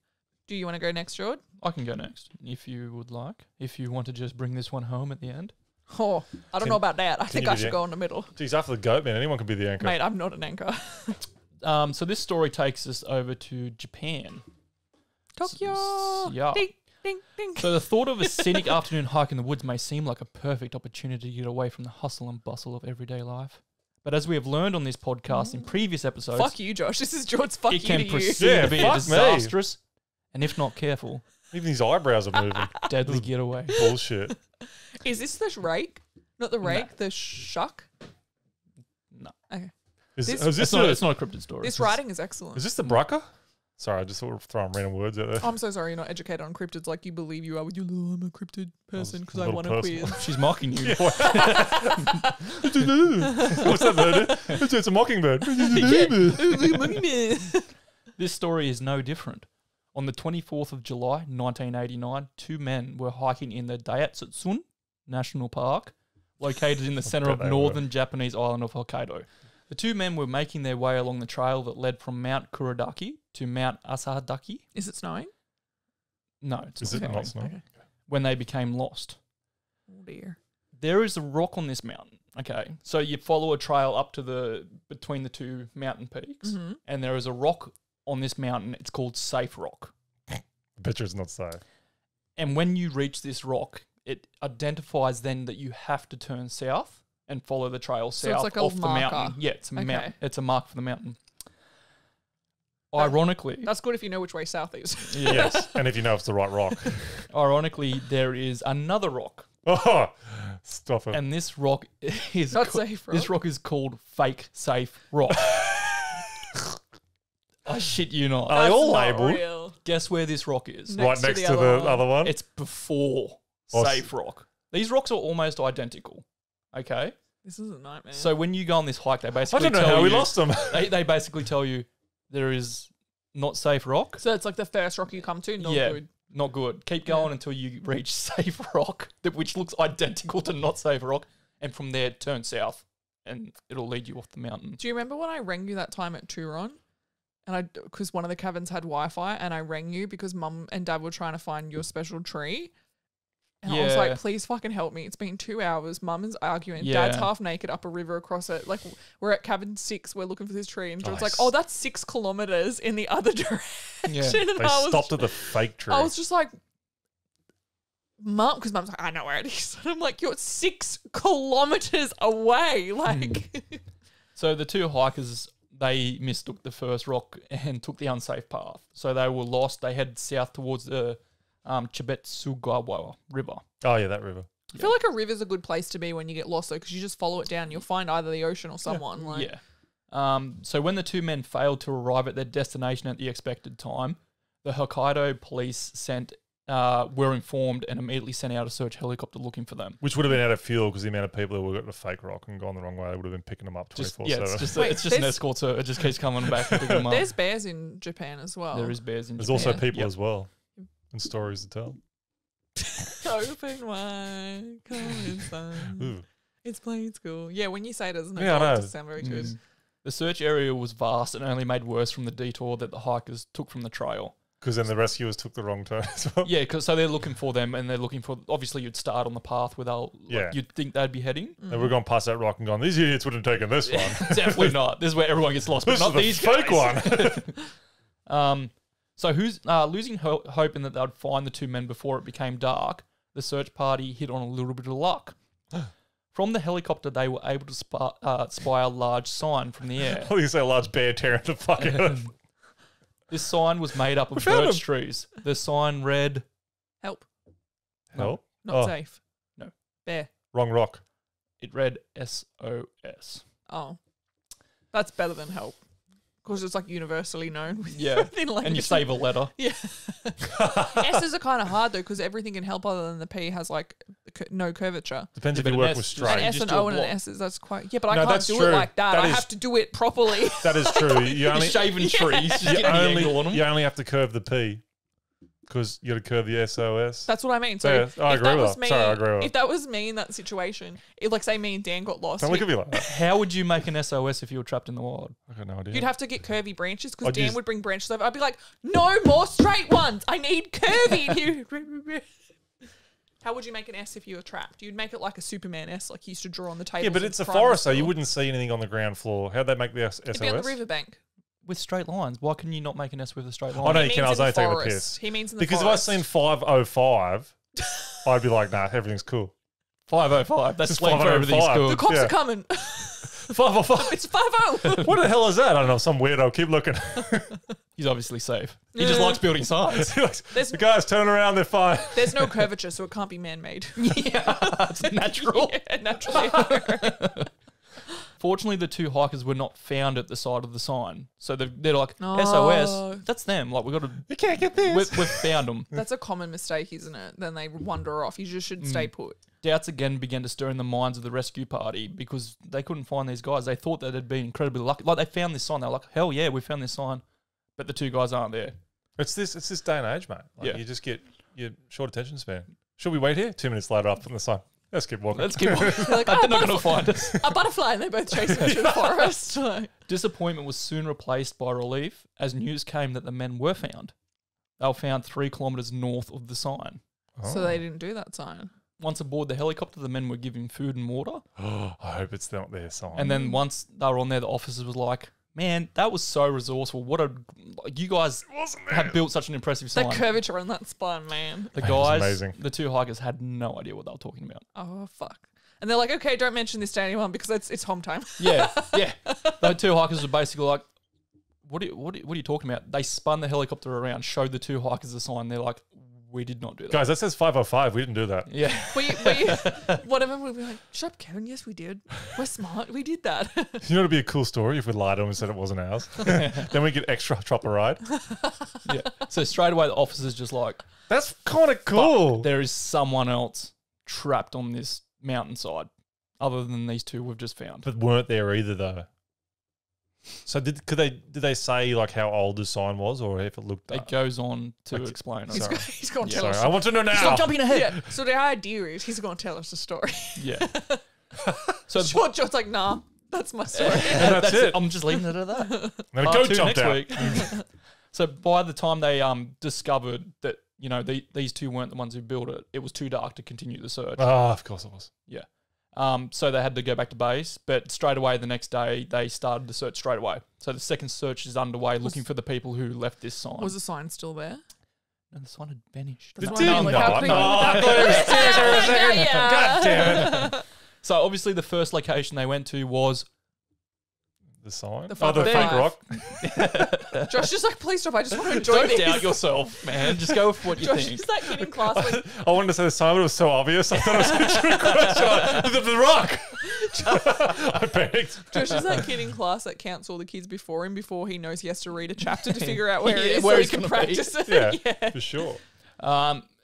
Do you want to go next, George? I can go next if you would like. If you want to just bring this one home at the end. Oh, I don't know about that. I think I should go in the middle. Geez, after the Goatman, anyone can be the anchor. Mate, I'm not an anchor. So this story takes us over to Japan. Tokyo. Yeah. Ding, ding, ding. So the thought of a scenic afternoon hike in the woods may seem like a perfect opportunity to get away from the hustle and bustle of everyday life. But as we have learned on this podcast in previous episodes, Fuck you, Josh. This is George's fuck it you can to you. proceed to be a fuck me. disastrous, and if not careful, Even his eyebrows are moving. deadly getaway. Bullshit. Is this the rake? Not the rake, the shuck? No. Okay. Is This- this It's not a cryptid story. This writing is excellent. is this the Brucker? Sorry, I just sort of throwing random words out there. I'm so sorry you're not educated on cryptids like you believe you are with your little, I'm a cryptid person because I little want a personal. quiz. She's mocking you. What's that bird? It's a mockingbird. This story is no different. On the 24th of July, 1989, two men were hiking in the Daetsutsun National Park, located in the center of bet they northern Japanese island of Hokkaido. The two men were making their way along the trail that led from Mount Kurodaki to Mount Asadaki. Is it snowing? No, it's Is not it snowing. not snowing? When they became lost. Oh dear. There is a rock on this mountain. Okay, so you follow a trail up to between the two mountain peaks, Mm-hmm. and there is a rock on this mountain. It's called Safe Rock. I bet you it's not safe. And when you reach this rock, it identifies then that you have to turn south and follow the trail So it's south like a off the marker. mountain. Yeah, it's a Okay. mountain. It's a mark for the mountain. Ironically, That's good if you know which way south is. Yes, and if you know it's the right rock. ironically, there is another rock, Oh, stop it. and this rock is Not safe, rock. This rock is called Fake Safe Rock. I shit you not. Are they all not labelled? real. Guess where this rock is? No. Right next to next the to other the one. other one? It's before Oh, Safe Rock. These rocks are almost identical. Okay, This is a nightmare. so when you go on this hike, they I basically don't know tell how we you- lost them. They basically tell you there is not safe rock. So it's like the first rock you come to, not Yeah. good. Not good. Keep going until you reach safe rock, which looks identical to not safe rock, and from there turn south, and it'll lead you off the mountain. Do you remember when I rang you that time at Turon? And because one of the cabins had Wi-Fi, and I rang you because Mum and Dad were trying to find your special tree. And I was Yeah. like, please fucking help me. It's been 2 hours. Mum is arguing. Yeah. Dad's half naked up a river across it. Like, we're at cabin 6. We're looking for this tree. And George's like, Nice. oh, that's 6 kilometers in the other direction. Yeah. And They I was, stopped at the fake tree. I was just like, Mum, because Mum's like, I know where it is. And I'm like, you're 6 kilometers away. Like, So the two hikers, they mistook the first rock and took the unsafe path. So they were lost. They headed south towards the Chibetsugawa River. Oh, yeah, that river. I feel like a river's a good place to be when you get lost, though, because you just follow it down. You'll find either the ocean or someone. Like, Yeah. So when the two men failed to arrive at their destination at the expected time, the Hokkaido police were informed and immediately sent out a search helicopter looking for them. Which would have been out of fuel because the amount of people who were getting a fake rock and gone the wrong way would have been picking them up 24/7. Wait, It's just an there's- escort, so it just keeps coming back and picking them up. There's bears in Japan as well. There is bears in There's Japan. also people Yep. as well and stories to tell. Open wide, come inside. Ooh. It's playing school. Yeah, when you say it as an Yeah, I adult, it know. doesn't sound very good. The search area was vast and only made worse from the detour that the hikers took from the trail. Because then the rescuers took the wrong turn as well. Yeah, so they're looking for them, and they're looking for. Obviously, you'd start on the path without. Yeah. You'd think they'd be heading. Mm. They were going past that rock and gone, these idiots would have taken this one. Definitely not. This is where everyone gets lost, but This not is the these fake guys. one. So who's losing hope in that they'd find the two men before it became dark? The search party hit on a little bit of luck. From the helicopter, they were able to spy a large sign from the air. I think it's a large bear tearing the fuck out. This sign was made up of found birch him. trees. The sign read, Help. Help? Not Oh. safe. No. Bear. Wrong rock. it read SOS. Oh. That's better than help. Because it's like universally known. Yeah. in language. And you save a letter. Yeah. S's are kind of hard though, because everything in help other than the P has like no curvature. Depends Yeah, if but you an work S with just- An straight. S, just an do a O, and an block. S, that's quite... Yeah, but I No, can't that's do it true. like that. That I is- have to do it properly. That is true. You You're only, shaving trees. Just you, getting the angle on them. you only have to curve the P. because you got to curve the SOS. That's what I mean. So Yeah, if I agree that with was that. me, Sorry, I agree with if that was me in that situation, like say me and Dan got lost, Don't look at me like that. How would you make an SOS if you were trapped in the wild? I got no idea. you'd have to get curvy branches because I'd Dan use- would bring branches over. I'd be like, no more straight ones. I need curvy. And you- How would you make an S if you were trapped? You'd make it like a Superman S, like you used to draw on the table. Yeah, but it's a forest, though. You wouldn't see anything on the ground floor. How'd they make the SOS? It'd be on the riverbank. With straight lines. Why can you not make an S with a straight Oh, line? no, He you can. means I was in only the taking the forest. piss. He means in the Because forest. if I seen 505, I'd be like, nah, everything's cool. 505. That's Just slang for everything's 505. cool. The cops Yeah. are coming. 505. It's 5-0. What the hell is that? I don't know. Some weirdo. Keep looking. He's obviously safe. He just likes building signs. There's- The guys turn around. They're fine. There's no curvature, so it can't be man-made. Yeah, it's natural. Yeah, naturally. Fortunately, the two hikers were not found at the side of the sign. So they're like, Oh. SOS, that's them. Like, we got to, You can't get this. we've found them. That's a common mistake, isn't it? Then they wander off. You just should stay put. Doubts again began to stir in the minds of the rescue party because they couldn't find these guys. They thought that they'd been incredibly lucky. Like, they found this sign. They're like, hell yeah, we found this sign. But the two guys aren't there. It's this day and age, mate. Like, Yeah. You just get your short attention span. Should we wait here? 2 minutes later, up on the sign. Let's keep walking. Let's keep on. They're like, They're not going to find us. a butterfly, and they both chase him through the forest. Like, Disappointment was soon replaced by relief as news came that the men were found. They were found 3 kilometres north of the sign. So they didn't do that sign. Once aboard the helicopter, the men were given food and water. Oh, I hope it's not their sign. And then once they were on there, the officers was like, man, that was so resourceful. You guys have built such an impressive sign. That curvature on that spine, man. The That was guys, amazing. the two hikers had no idea what they were talking about. Oh, fuck. And they're like, okay, don't mention this to anyone because it's home time. Yeah, yeah. The two hikers were basically like, what are you talking about? They spun the helicopter around, showed the two hikers the sign. They're like, we did not do that. Guys, that says 505. We didn't do that. Yeah. Whatever, we'll be like, shut up, Kevin. Yes, we did. We're smart. We did that. You know, it'd be a cool story if we lied to them and said it wasn't ours. Then we get extra chop a ride. Yeah. So straight away, the officers just like, That's kind of cool. there is someone else trapped on this mountainside other than these two we've just found. But weren't there either, though. So did they say like how old the sign was, or if it looked? It goes on to Like- explain it. Sorry. He's going to tell Sorry, us. I want to know now. Stop jumping ahead. Yeah. So the idea is he's going to tell us the story. Yeah. So John's like, nah, that's my story. And that's it. I'm just leaving it at that. Then a Part goat 2 jumped next out. week. So by the time they discovered that these two weren't the ones who built it, it was too dark to continue the search. Oh, of course it was. Yeah. So they had to go back to base, but straight away the next day they started the search straight away. So the second search is underway, looking for the people who left this sign. Was the sign still there? And the sign had vanished. That's It what I mean, did like, how not. creepy No, would that I thought it was be? serious for a second. Yeah. God damn it. So obviously the first location they went to was The sign? The Oh, the fake 505. rock? Josh just like, please stop. I just want to enjoy don't this. doubt yourself, man. Just go with what you Josh think. is that kid in class when I wanted to say the sign, but it was so obvious. I thought it was a trick question. The rock. I panicked. Josh is that kid in class that counts all the kids before him before he knows he has to read a chapter to figure out where Yeah, it is where so he he's can gonna be. practice it. Yeah, for sure.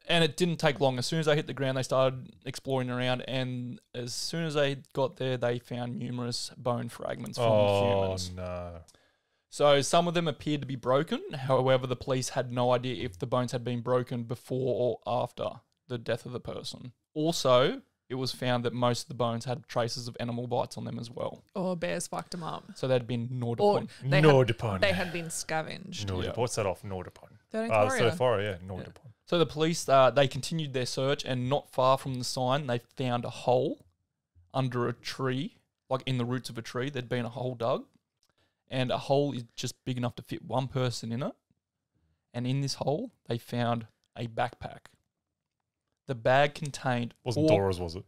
And it didn't take long. As soon as they hit the ground, they started exploring around, and as soon as they got there, they found numerous bone fragments from humans. No. So some of them appeared to be broken. However, the police had no idea if the bones had been broken before or after the death of the person. Also, it was found that most of the bones had traces of animal bites on them as well. Or bears fucked him up. So they'd been gnawed Or upon. they Nordipon. had been scavenged. Nordipon. Yeah. What's that off? Nordipon. They're in Oh, Korea. so far, yeah. Nordipon. So the police, they continued their search, and not far from the sign, they found a hole under a tree, like in the roots of a tree. There'd been a hole dug, and a hole is just big enough to fit one person in it. And in this hole, they found a backpack. The bag contained Wasn't four- Dora's, was it?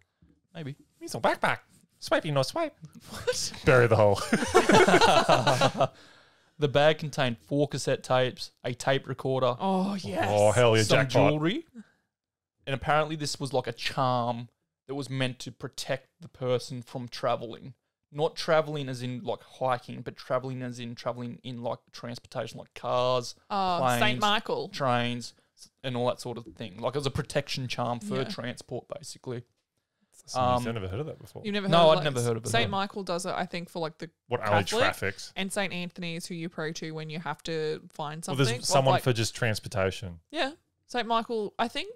maybe. It's a backpack. Swipey, no swipe. What? Bury the hole. The bag contained 4 cassette tapes, a tape recorder, Oh, yes. Oh, hell yeah, some jackpot. jewelry, and apparently this was like a charm that was meant to protect the person from traveling. Not traveling as in like hiking, but traveling as in traveling in like transportation, like cars, St. planes, Michael. trains, and all that sort of thing. Like it was a protection charm for Yeah. transport, basically. I've never heard of that before. You've never heard No, of I'd never heard of it, St. no. Michael does it, I think, for like the What alley Catholic, traffics? and St. Anthony is who you pray to when you have to find Well, something. there's Like- someone like- for just transportation. Yeah. St. Michael, I think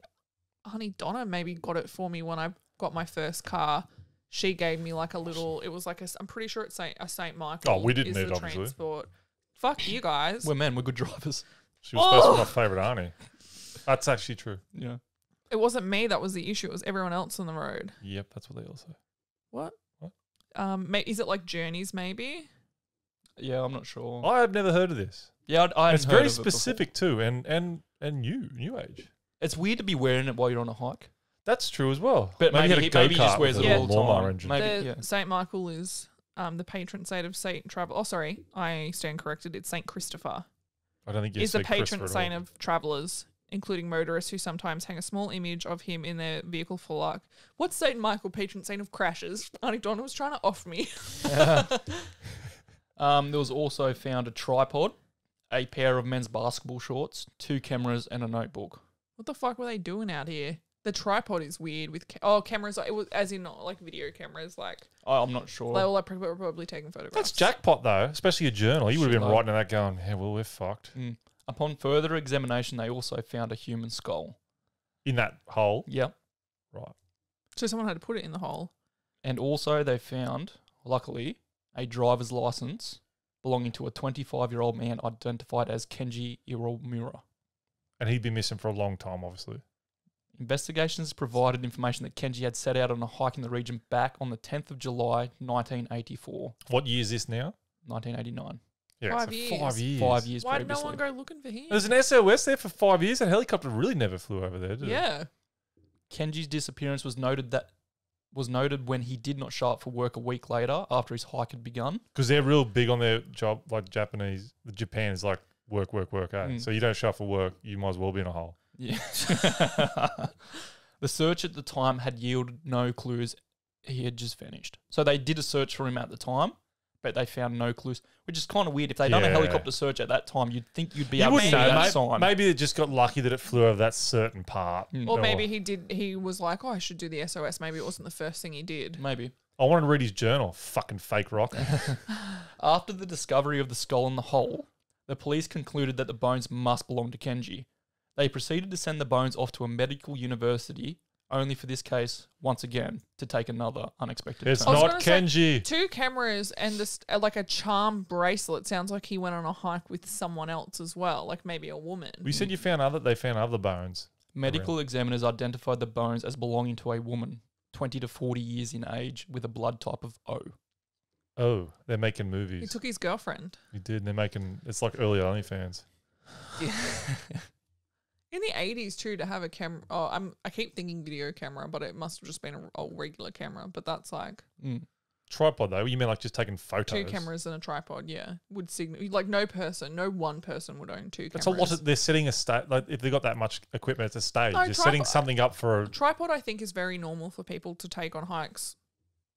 Honey Donna maybe got it for me when I got my first car. She gave me like a little, it was like I'm pretty sure it's a St. Michael. Oh, we didn't is need it, the obviously. transport. Fuck you guys. We're men. We're good drivers. She was supposed to be my favourite auntie. That's actually true. Yeah. It wasn't me that was the issue. It was everyone else on the road. Yep, that's what they all say. What? What? Is it like Journeys maybe? Yeah, I'm not sure. I have never heard of this. Yeah, I It's hadn't heard very of it before. specific too, and new age. It's weird to be wearing it while you're on a hike. That's true as well. But maybe he he had a just go-kart wears with it a all the lawnmower time. engine. Maybe, yeah. St. Michael is the patron saint of Saint Travel. Oh, sorry, I stand corrected. It's Saint Christopher. I don't think you Is the said patron Christopher at saint all. of travellers, including motorists who sometimes hang a small image of him in their vehicle for luck. What's Saint Michael, patron saint of crashes? Auntie Donna was trying to off me. There was also found a tripod, a pair of men's basketball shorts, 2 cameras, and a notebook. What the fuck were they doing out here? The tripod is weird with cameras. It was as in not like video cameras. Like I'm not sure. they were probably taking photographs. That's jackpot though, especially a journal. You would have been Shitload. writing that going, yeah, well, we're fucked. Upon further examination, they also found a human skull. In that hole. Yep. Right. So someone had to put it in the hole. And also they found, luckily, a driver's license belonging to a 25-year-old man identified as Kenji Iwamura. And he'd been missing for a long time, obviously. Investigations provided information that Kenji had set out on a hike in the region back on the 10th of July, 1984. What year is this now? 1989. Yeah, 5 so years. 5 years. 5 years Why did no previously. one go looking for him? There's an SOS there for 5 years. That helicopter really never flew over there, did it? Yeah. Kenji's disappearance was noted when he did not show up for work a week later after his hike had begun. Because they're real big on their job, like Japan is like work, eh? So you don't show up for work, you might as well be in a hole. Yeah. The search at the time had yielded no clues. He had just vanished. So they did a search for him at the time, but they found no clues, which is kind of weird. If they'd done a Yeah. helicopter search at that time, you'd think you'd be You able to wouldn't see know. that sign. Maybe it just got lucky that it flew over that certain part. Or maybe he was like, oh, I should do the SOS. Maybe it wasn't the first thing he did. Maybe. I wanted to read his journal. Fucking fake rock. After the discovery of the skull in the hole, the police concluded that the bones must belong to Kenji. They proceeded to send the bones off to a medical university, only for this case, once again, to take another unexpected It's turn. was not gonna say, Kenji. 2 cameras and like a charm bracelet. Sounds like he went on a hike with someone else as well, like maybe a woman. We said they found other bones. Medical examiners identified the bones as belonging to a woman, 20 to 40 years in age, with a blood type of O. Oh, they're making He movies. took his girlfriend. He did. And they're making. It's like early OnlyFans. In the 80s too, to have a camera. Oh, I keep thinking video camera, but it must have just been a regular camera. But that's like Tripod though. You mean like just taking photos? 2 cameras and a tripod. Yeah, would signal like no one person would own 2 cameras. That's a lot. They're setting a stage. Like if they've got that much equipment, it's a stage. No, You're setting something up for a. Tripod, I think, is very normal for people to take on hikes.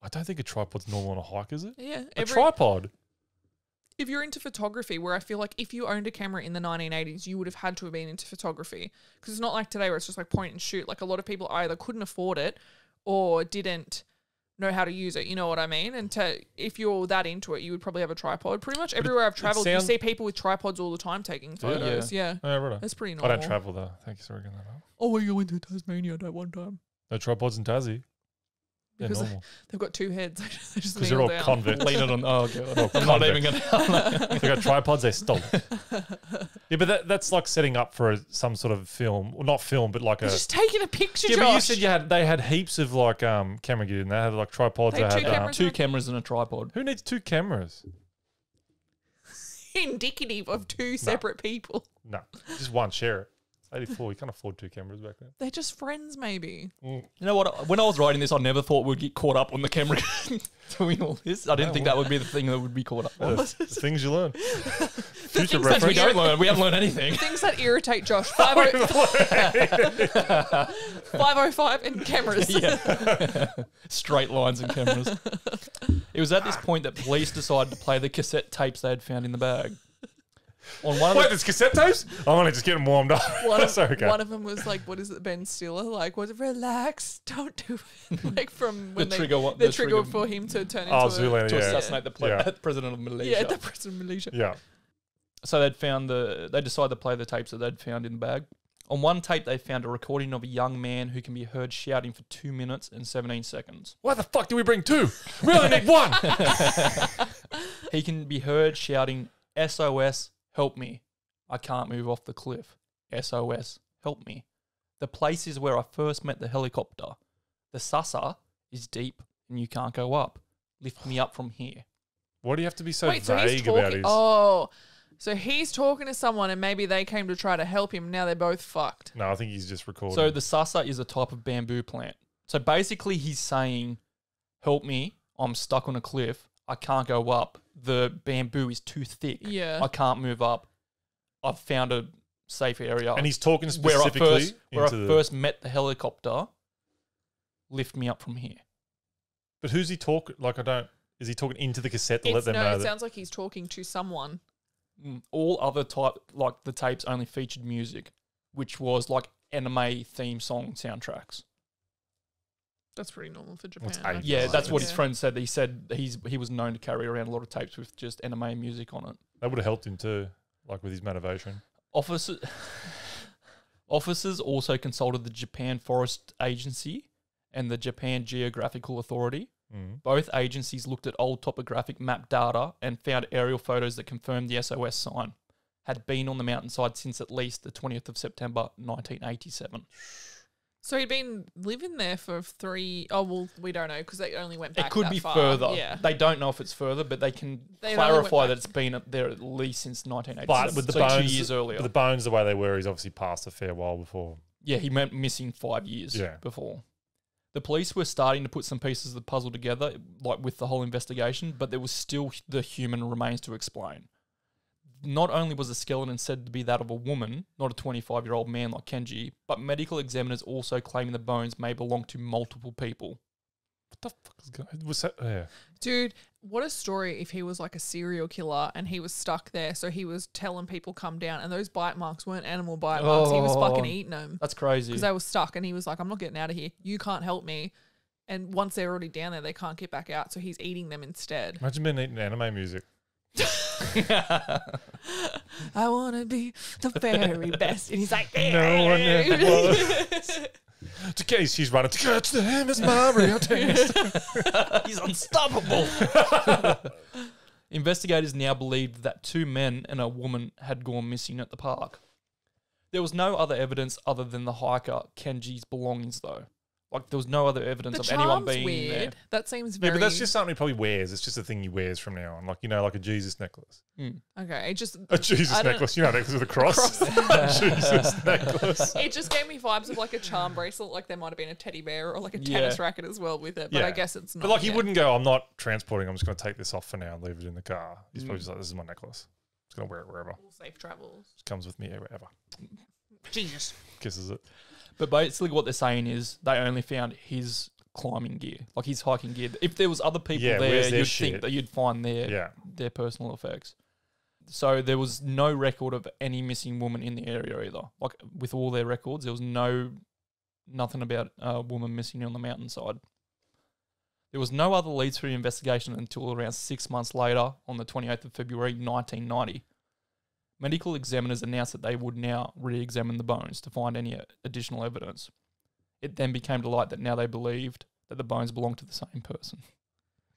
I don't think a tripod's normal on a hike, is it? Yeah, A tripod. If you're into photography, where I feel like if you owned a camera in the 1980s, you would have had to have been into photography. Because it's not like today where it's just like point and shoot. Like a lot of people either couldn't afford it or didn't know how to use it. You know what I mean? And if you're that into it, you would probably have a tripod. Pretty much everywhere I've traveled, you see people with tripods all the time taking photos. Yeah. Oh, right. That's pretty I normal. don't travel though. Thank you for bringing that up. Oh, we went to Tasmania that one time. No tripods in Tassie. They're Because normal. they've got 2 heads. They just Because they're all kneel down. convicts. Lean it on. Oh, God. Well, I'm not even going to. If they got tripods, they stop. Yeah, but that's like setting up for some sort of film. Well, not film, but like a. Just taking a picture, Yeah, Josh. but you said they had heaps of like camera gear, and they had like tripods. They had They two had cameras. 2 cameras and a tripod. who needs 2 cameras? Indicative of 2 separate people. No, just one. Share it. 84. You can't afford 2 cameras back then. They're just friends, maybe. You know what? When I was writing this, I never thought we'd get caught up on the camera doing all this. I didn't think that would be the thing that would be caught up on. The things you learn. Future things that We reference. don't learn. We haven't learned anything. Things that irritate Josh. 505 and cameras. Yeah. Straight lines and cameras. It was at this point that police decided to play the cassette tapes they had found in the bag. On one of Wait, the, there's cassette tapes? I'm only just getting warmed up. Sorry, okay. One of them was like, what is it, Ben Stiller? Like, was it relax? Don't do it. Like from when The trigger the trigger for him to turn into Zoolander, to yeah. assassinate the president of Malaysia. Yeah, the president of Malaysia. Yeah. So they decided to play the tapes that they'd found in the bag. On one tape, they found a recording of a young man who can be heard shouting for 2 minutes and 17 seconds. Why the fuck do we bring 2? We only need 1. He can be heard shouting, SOS, help me. I can't move off the cliff. SOS, help me. The place is where I first met the helicopter. The sussy is deep and you can't go up. Lift me up from here. Why do you have to be so Wait, so he's vague about talking. his... Oh, so he's talking to someone, and maybe they came to try to help him. Now they're both fucked. No, I think he's just recording. So the sussy is a type of bamboo plant. So basically he's saying, help me, I'm stuck on a cliff, I can't go up, the bamboo is too thick, Yeah. I can't move up, I've found a safe area. And he's talking where I specifically first met the helicopter, lift me up from here. But who's he talking? Like, I don't... Is he talking into the cassette to let them know it that... sounds like he's talking to someone. All other the tapes only featured music, which was like anime theme song soundtracks. That's pretty normal for Japan. What's I eight? feel Yeah, like. that's what his Yeah. friend said. He said he was known to carry around a lot of tapes with just anime music on it. That would have helped him too, like with his motivation. Officers also consulted the Japan Forest Agency and the Japan Geographical Authority. Both agencies looked at old topographic map data and found aerial photos that confirmed the SOS sign had been on the mountainside since at least the 20th of September 1987. So he'd been living there for 3... Oh, well, we don't know because they only went back It could that be far. further. Yeah. They don't know if it's further, but they can They only went clarify back- that it's been up there at least since 1987. But with the so bones, 2 years earlier. But the bones, the way they were, he's obviously passed a fair while before. Yeah, he went missing 5 years before. The police were starting to put some pieces of the puzzle together, like with the whole investigation, but there was still the human remains to explain. Not only was the skeleton said to be that of a woman, not a 25-year-old man like Kenji, but medical examiners also claiming the bones may belong to multiple people. What the fuck is going on? Was that... Yeah. Dude, what a story if he was like a serial killer and he was stuck there. So he was telling people come down and those bite marks weren't animal bite marks. He was fucking eating them. That's crazy. Because they were stuck and he was like, I'm not getting out of here. You can't help me. And once they're already down there, they can't get back out. So he's eating them instead. Imagine being eating anime music. I want to be the very best. And he's like, No one ever was. She's running to catch them as Mario Tennis. He's unstoppable. Investigators now believed that 2 men and a woman had gone missing at the park. There was no other evidence other than the hiker Kenji's belongings, though. Like, there was no other evidence The of anyone charm's being weird. there. That seems Yeah, very... but that's just something he probably wears. It's just a thing he wears from now on. Like, you know, like a Jesus necklace. Okay, it just... A Jesus I don't- necklace. You know, necklace with a cross. Jesus necklace. It just gave me vibes of like a charm bracelet, like there might have been a teddy bear or like a tennis racket as well with it, but Yeah. I guess it's not. But like, he yeah. wouldn't go, I'm not transporting. I'm just going to take this off for now and leave it in the car. He's probably just like, this is my necklace. I'm just going to wear it wherever. All safe travels. It comes with me wherever. Jesus. Kisses it. But basically what they're saying is they only found his climbing gear, like his hiking gear. If there was other people Yeah, there, where's their you'd shit? think that you'd find their personal effects. So there was no record of any missing woman in the area either. Like with all their records, there was nothing about a woman missing on the mountainside. There was no other leads for the investigation until around 6 months later, on the 28th of February 1990. Medical examiners announced that they would now re-examine the bones to find any additional evidence. It then became to light that now they believed that the bones belonged to the same person,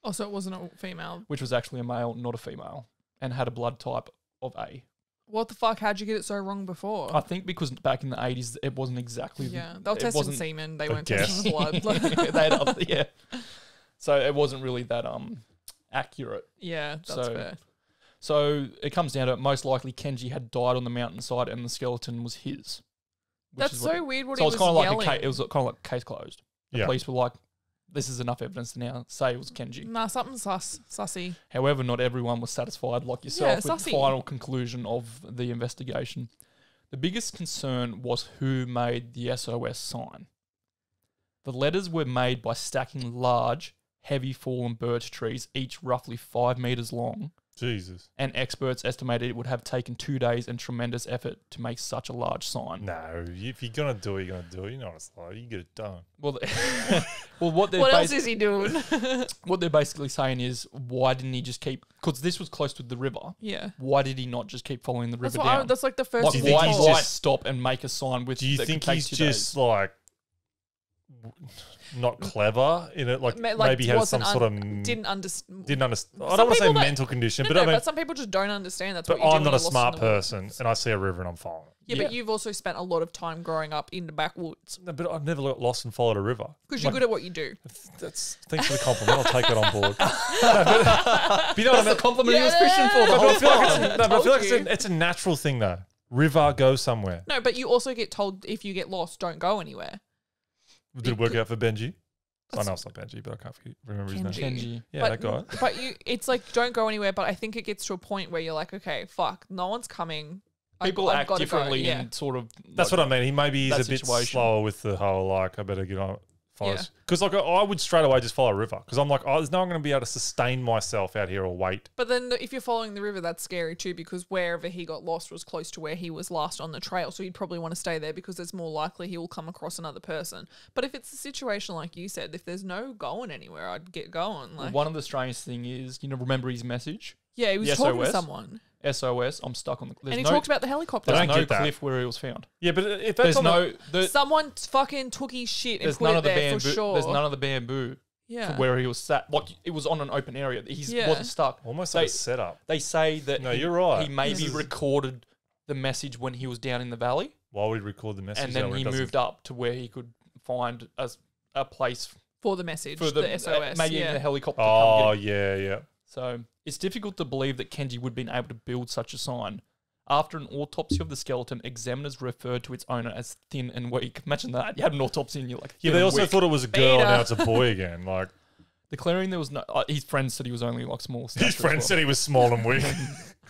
Oh, so it wasn't a female. which was actually a male, not a female, and had a blood type of A. What the fuck? How'd you get it so wrong before? I think because back in the 80s, it wasn't exactly... Yeah, they were it testing wasn't- semen. They I weren't guess. testing the blood. They had other, yeah. So it wasn't really that accurate. Yeah, that's So- fair. So it comes down to it, most likely Kenji had died on the mountainside and the skeleton was his. which That's is what so weird what So he it's was kind of like yelling. it was kind of like case closed. The Yeah. police were like, this is enough evidence to now say it was Kenji. Nah, something sussy. However, not everyone was satisfied like yourself Yeah, with sussy. the final conclusion of the investigation. The biggest concern was who made the SOS sign. The letters were made by stacking large, heavy fallen birch trees, each roughly 5 meters long, Jesus. and experts estimated it would have taken 2 days and tremendous effort to make such a large sign. No, if you're going to do it, you're going to do it. You know what it's like. You get it done. Well, Well, what What else is he doing? what they're basically saying is, why didn't he just keep? Because this was close to the river. Yeah. Why did he not just keep following the river That's down? that's like the first. Like, Do you think why he's why just- stop and make a sign with? Do you that think could take he's 2 just days? like not clever in it? Like, maybe he has some sort of didn't understand. didn't understand. I Some don't want to say people that- mental condition, No, but no, I mean, but some people just don't understand. That's but what you do I'm when not a you're lost smart in the woods. person, and I see a river and I'm following it. Yeah, Yeah. but you've also spent a lot of time growing up in the backwoods No, but I've never got lost and followed a river. because you're Like, good at what you do. That's thanks for the compliment. I'll take that on board. But you know what I That's mean? the compliment he was fishing for the But I whole feel like time. it's, no, but I feel like Told you. it's a natural thing though. River, go somewhere. No, but you also get told if you get lost, don't go anywhere. Did it work out for Benji? I know it's not Benji, but I can't remember his name. Kenji. Kenji. Yeah, but, that guy. But it's like don't go anywhere. But I think it gets to a point where you're like, okay, fuck, no one's coming. People I've act gotta differently Go. Yeah. in sort of. That's what I mean. He maybe is that a bit situation. slower with the whole like I better get on. Yeah. Because like I would straight away just follow a river because I'm like, oh, there's no one going to be able to sustain myself out here or wait. But then if you're following the river, that's scary too because wherever he got lost was close to where he was last on the trail. So you'd probably want to stay there because it's more likely he will come across another person. But if it's a situation like you said, if there's no going anywhere, I'd get going. Like, One of the strangest thing is, remember his message? yeah, he was the talking to SOS? someone. SOS, I'm stuck on the. And he no, talked about the helicopter. I There's don't no get that. cliff where he was found. Yeah, but if that's There's on no. Someone fucking took his shit and There's put none it of the there bamboo. for sure. There's none of the bamboo yeah. for where he was sat. Like it was on an open area. He Yeah. wasn't stuck. almost They- like a setup. They say that No, you're right. he maybe This is- recorded the message when he was down in the valley, Why would he record the message? and though then when he it doesn't- moved up to where he could find a place For the message, for the SOS. maybe yeah. even a helicopter. to come Oh get him. yeah. So it's difficult to believe that Kenji would have been able to build such a sign. After an autopsy of the skeleton, examiners referred to its owner as thin and weak. Imagine that. You had an autopsy and you're like, Yeah, thin they and also weak. thought it was a girl, Beta. now it's a boy again. Like Declaring there was no. His friends said he was only like small. his stature as friend well. said he was small and weak,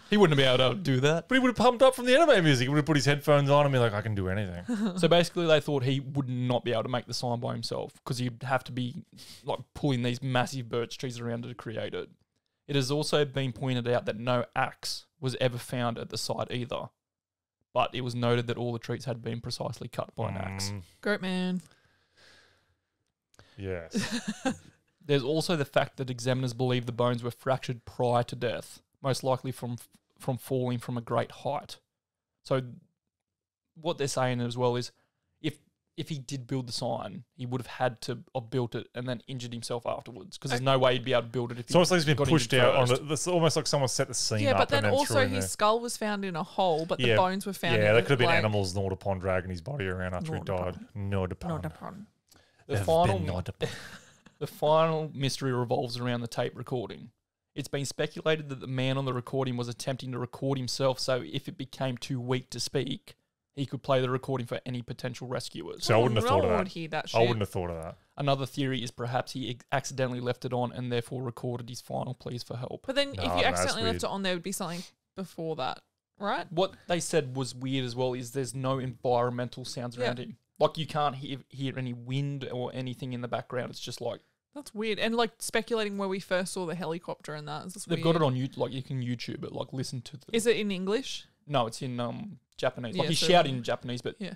He wouldn't be able to do that. but he would have pumped up from the anime music. He would have put his headphones on and be like, I can do anything. So basically, they thought he would not be able to make the sign by himself because he'd have to be like pulling these massive birch trees around to create it. It has also been pointed out that no axe was ever found at the site either, but it was noted that all the trees had been precisely cut by an axe. Goatman. Yes. There's also the fact that examiners believe the bones were fractured prior to death, most likely from falling from a great height. So what they're saying as well is if he did build the sign, he would have had to have built it and then injured himself afterwards because there's no way he'd be able to build it if It's almost like he's been got pushed injured out on first. the. It's almost like someone set the scene Yeah, up. but then and then also threw in his there. skull was found in a hole, but the Yeah. bones were found. Yeah, in there could have been like, animals gnawed upon, dragging his body around after he died. Gnawed upon. Not a problem. The They've final been gnawed upon. The final mystery revolves around the tape recording. It's been speculated that the man on the recording was attempting to record himself, so if it became too weak to speak, he could play the recording for any potential rescuers. So I wouldn't have No thought one of would that. hear that I shit. wouldn't have thought of that. Another theory is perhaps he accidentally left it on and therefore recorded his final pleas for help. But then No, if you that's accidentally left weird. it on, there would be something before that, right? What they said was weird as well is there's no environmental sounds around him. Like you can't hear any wind or anything in the background. It's just like That's weird. And like speculating where we first saw the helicopter and that. they've got it on YouTube. Like you can YouTube it. Like listen to the. Is it in English? No, it's in Japanese. Like Yeah, he's so shouting like- in Japanese, but Yeah.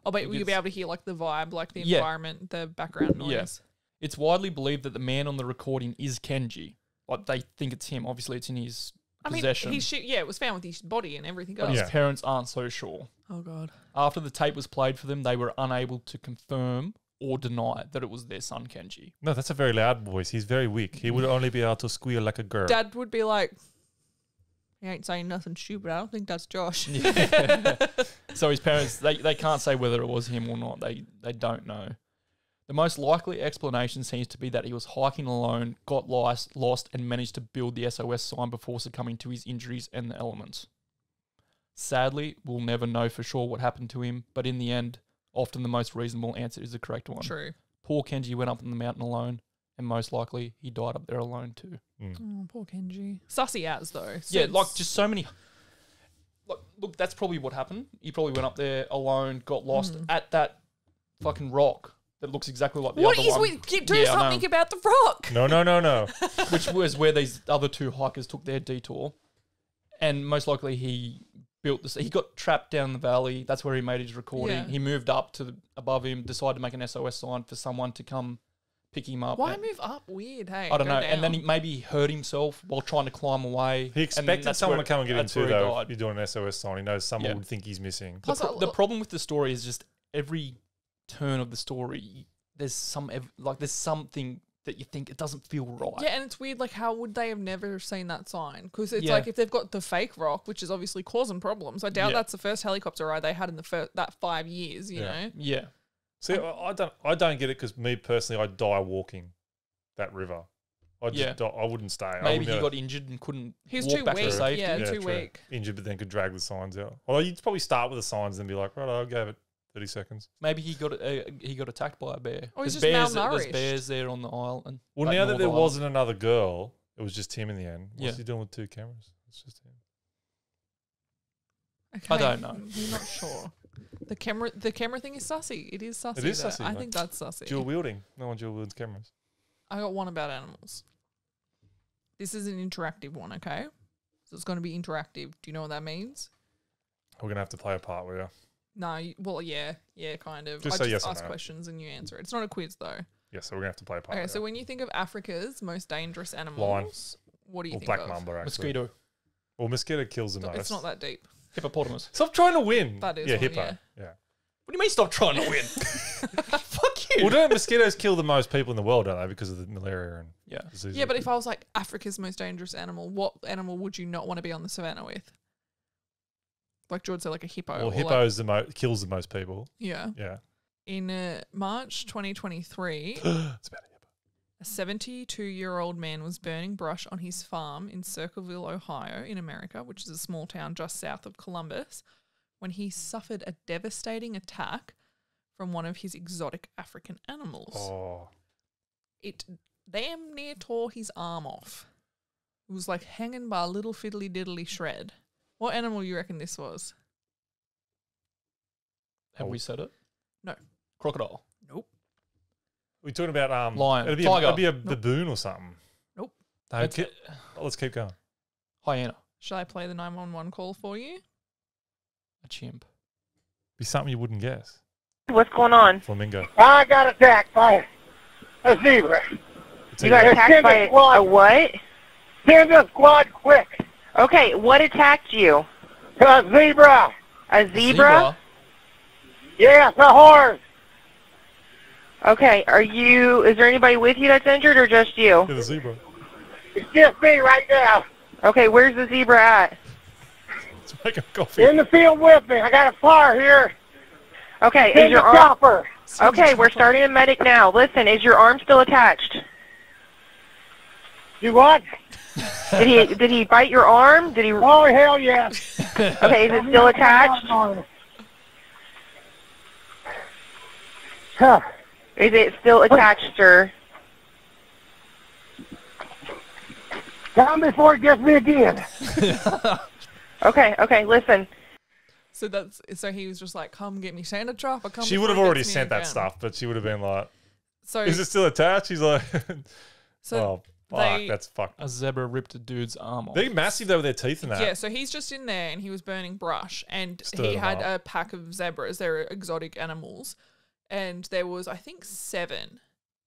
Oh, but It you'll be gets- able to hear like the vibe, like the Yeah. environment, the background noise. Yeah. It's widely believed that the man on the recording is Kenji. Like they think it's him. Obviously, it's in his I mean, possession. it was found with his body and everything but else. his parents aren't so sure. Oh god. After the tape was played for them, they were unable to confirm or deny that it was their son Kenji. No, that's a very loud voice. He's very weak. He would only be able to squeal like a girl. Dad would be like, he ain't saying nothing stupid. I don't think that's Josh. So his parents, they can't say whether it was him or not. They don't know. The most likely explanation seems to be that he was hiking alone, got lost, and managed to build the SOS sign before succumbing to his injuries and the elements. Sadly, we'll never know for sure what happened to him, but in the end, often the most reasonable answer is the correct one. True. Poor Kenji went up on the mountain alone, and most likely he died up there alone too. Oh, poor Kenji. Sussy as though. Yeah, like Since- just so many. Look, that's probably what happened. He probably went up there alone, got lost at that fucking rock that looks exactly like the What other is one. with do Yeah, I know. something about the rock? No. Which was where these other two hikers took their detour, and most likely he built this. He got trapped down the valley. That's where he made his recording. Yeah. He moved up to above him, decided to make an SOS sign for someone to come pick him up. Why move up? Weird, hey. I don't go know. down. And then maybe he hurt himself while trying to climb away. He and expected that's someone where- to come and get him that's too, where he though. died. You're doing an SOS sign. He knows someone Yeah. would think he's missing. Plus, The problem with the story is just every turn of the story, there's there's something that you think it doesn't feel right. Yeah, and it's weird. Like, how would they have never seen that sign? Because it's Yeah. like if they've got the fake rock, which is obviously causing problems. I doubt Yeah. that's the first helicopter ride they had in that 5 years. You Yeah. know. Yeah. See, I don't get it because me personally, I'd die walking that river. I just Yeah. I wouldn't stay. I Maybe wouldn't he be got injured and couldn't He was walk too back weak. to safety. Yeah, too true. weak. Injured, but then could drag the signs out. Although you'd probably start with the signs and be like, right, I'll give it 30 seconds. Maybe he got attacked by a bear. Or he's There's just there's malnourished. bears there on the island. Well, now that there wasn't another girl, it was just him in the end. What's Yeah. he doing with 2 cameras? It's just him. Okay, I don't know. You're not sure. The camera thing is sussy. It is sussy. It is though. sussy, I like, think that's sussy. Dual wielding. No one dual wields cameras. I got one about animals. This is an interactive one, okay? So it's going to be interactive. Do you know what that means? We're gonna have to play a part with you. No, well, yeah, kind of. Just I say just yes or ask no. questions and you answer it. It's not a quiz though. Yeah, so we're gonna have to play a part. Okay, with so you. when you think of Africa's most dangerous animals, what do you Or think black of? mamba, actually. Mosquito. Well, mosquito kills the most. It's not that deep. Hippopotamus. Stop trying to win. That is yeah, one, hippo. yeah. Yeah. What do you mean stop trying to win? Fuck you. Well, don't mosquitoes kill the most people in the world, don't they? Because of the malaria and Yeah. diseases. Yeah, but if I was like Africa's most dangerous animal, what animal would you not want to be on the savannah with? Like George said, like a hippo. well, or hippos kills the most people. yeah. Yeah. In March 2023, It's about a hippo. a 72-year-old man was burning brush on his farm in Circleville, Ohio, in America, which is a small town just south of Columbus, when he suffered a devastating attack from one of his exotic African animals. Oh, It damn near tore his arm off. It was like hanging by a little fiddly diddly shred. What animal you reckon this was? Have we said it? No. Crocodile. Nope. we're talking about Lion. It'd be Tiger. it'd be a baboon or something. Nope. No, It's- let's keep going. Hyena. Shall I play the 911 call for you? A chimp. Be something you wouldn't guess. What's going on? Flamingo. I got attacked by a zebra. You got attacked by a what? Send the squad quick. Okay, what attacked you? A zebra. A zebra? Yes, a horse. Okay, is there anybody with you that's injured or just you? Yeah, the zebra. It's just me right now. Okay, where's the zebra at? Let's make a coffee. In the field with me. I got a fire here. Okay, Send is your the arm... chopper. Okay, we're starting a medic now. Listen, is your arm still attached? You what? Did he bite your arm? Did he... Oh, hell yes. Okay, is it still attached? Huh. Is it still attached, sir? Come before it gets me again. Okay, listen. So he was just like, come get me Santa chopper. Come She before would have it already gets me sent that again." stuff, but she would have been like, So "Is it still attached?" He's like, So "Oh, fuck, they- that's fucked." A zebra ripped a dude's arm off. They're massive though with their teeth and that. yeah, so he's just in there and he was burning brush and Stirred he them had up. a pack of zebras. They're exotic animals. And there was, I think, 7,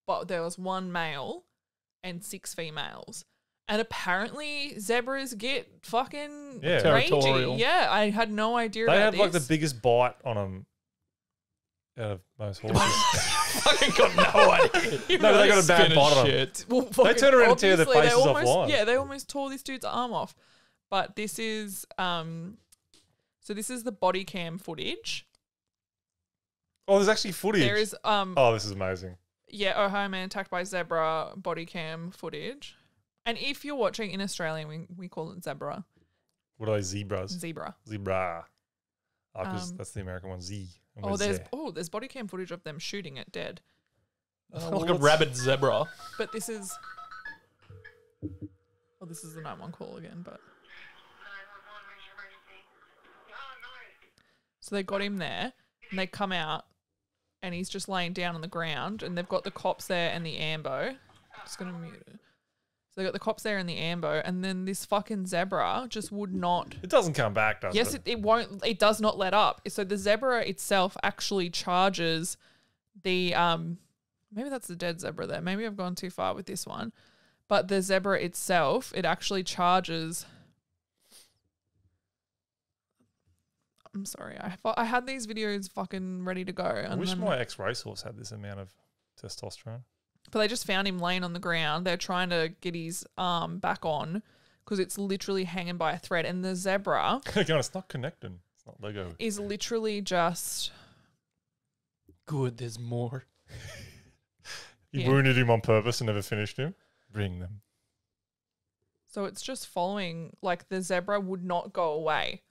but there was 1 male and 6 females. And apparently zebras get fucking Yeah. ragey. Territorial. Yeah, I had no idea They about have this. like the biggest bite on them out of most horses. fucking got no idea. No, but they got a bad Spinning bite on them. shit. Well, They fucking turn around and tear their obviously, they faces off almost- live. Yeah, they almost tore this dude's arm off. But this is so this is the body cam footage. Oh, there's actually footage. There is Oh, this is amazing. yeah, Ohio man attacked by zebra body cam footage. And if you're watching in Australia, we call it zebra. What are they? Zebras. Zebra. Zebra. Oh, because Um, that's the American one. Z. And Oh, we're there's Z. there's body cam footage of them shooting it dead. Like a rabid zebra. But this is this is the 911 call again, but so they got him there and they come out and he's just laying down on the ground and they've got the cops there and the ambo. Just gonna mute it. So they got the cops there and the ambo and then this fucking zebra just would not. It doesn't come back, does Yes, it? it won't. It does not let up. So the zebra itself actually charges the maybe that's the dead zebra there. Maybe I've gone too far with this one. But the zebra itself, it actually charges. I'm sorry. I had these videos fucking ready to go. I wish my ex-racehorse had this amount of testosterone. But they just found him laying on the ground. They're trying to get his arm back on because it's literally hanging by a thread. And the zebra Again, it's not connecting. It's not Lego. is literally just... Good, there's more. You wounded him on purpose and never finished him. Bring them. So it's just following, like the zebra would not go away.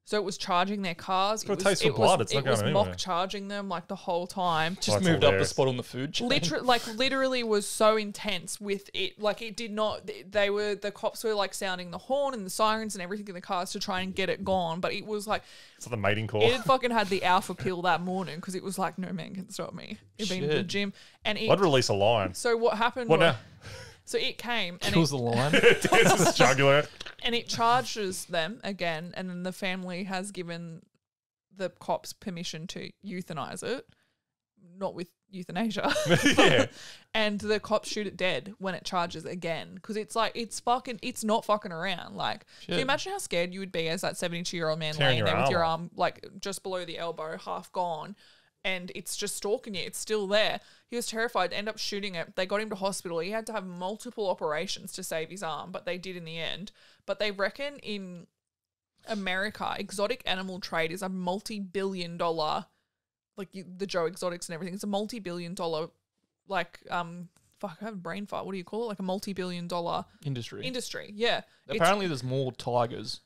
So it was charging their cars. It's got a taste for blood. It's not going It was anywhere. mock charging them like the whole time. Just that's moved up the hilarious. spot on the food chain. Literally was so intense with it. Like it did not, the cops were like sounding the horn and the sirens and everything in the cars to try and get it gone. But it was like, It's like the mating call. it had fucking had the alpha pill that morning because it was like, no man can stop me. It'd been to the Shit. gym. And I'd it, release a lion. so what happened What was, now? so it came and Kills it, the line. It's his jugular. and it charges them again, and then the family has given the cops permission to euthanize it, not with euthanasia. Yeah. And the cops shoot it dead when it charges again because it's like it's not fucking around. Like, can you Shit. imagine how scared you would be as that 72-year-old man Tearing laying your there with arm your off. arm like just below the elbow, half gone, and it's just stalking you. It's still there. He was terrified. End up shooting it. They got him to hospital. He had to have multiple operations to save his arm, but they did in the end. But they reckon in America, exotic animal trade is a multi-billion-dollar, like the Joe Exotics and everything. It's a multi-billion-dollar, like fuck, I have a brain fart. What do you call it? Like a multi-billion-dollar Industry. Yeah. Apparently, there's more tigers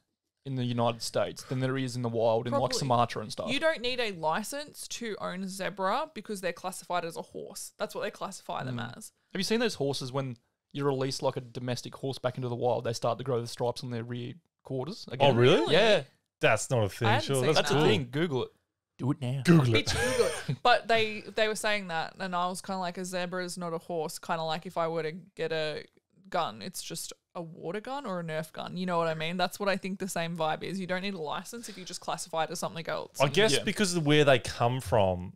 in the United States than there is in the wild in like Probably. Sumatra and stuff. You don't need a license to own a zebra because they're classified as a horse. That's what they classify them as. Have you seen those horses when you release like a domestic horse back into the wild, they start to grow the stripes on their rear quarters again? Oh, really? Yeah. That's not a I thing, hadn't sure. seen That's That's cool. the thing. Google it. Do it now. Google it. Bitch, Google it. But they were saying that, and I was kind of like, a zebra is not a horse. Kind of like if I were to get a gun, it's just a water gun or a Nerf gun. You know what I mean? That's what I think the same vibe is. You don't need a license if you just classify it as something else. I guess Yeah. because of where they come from,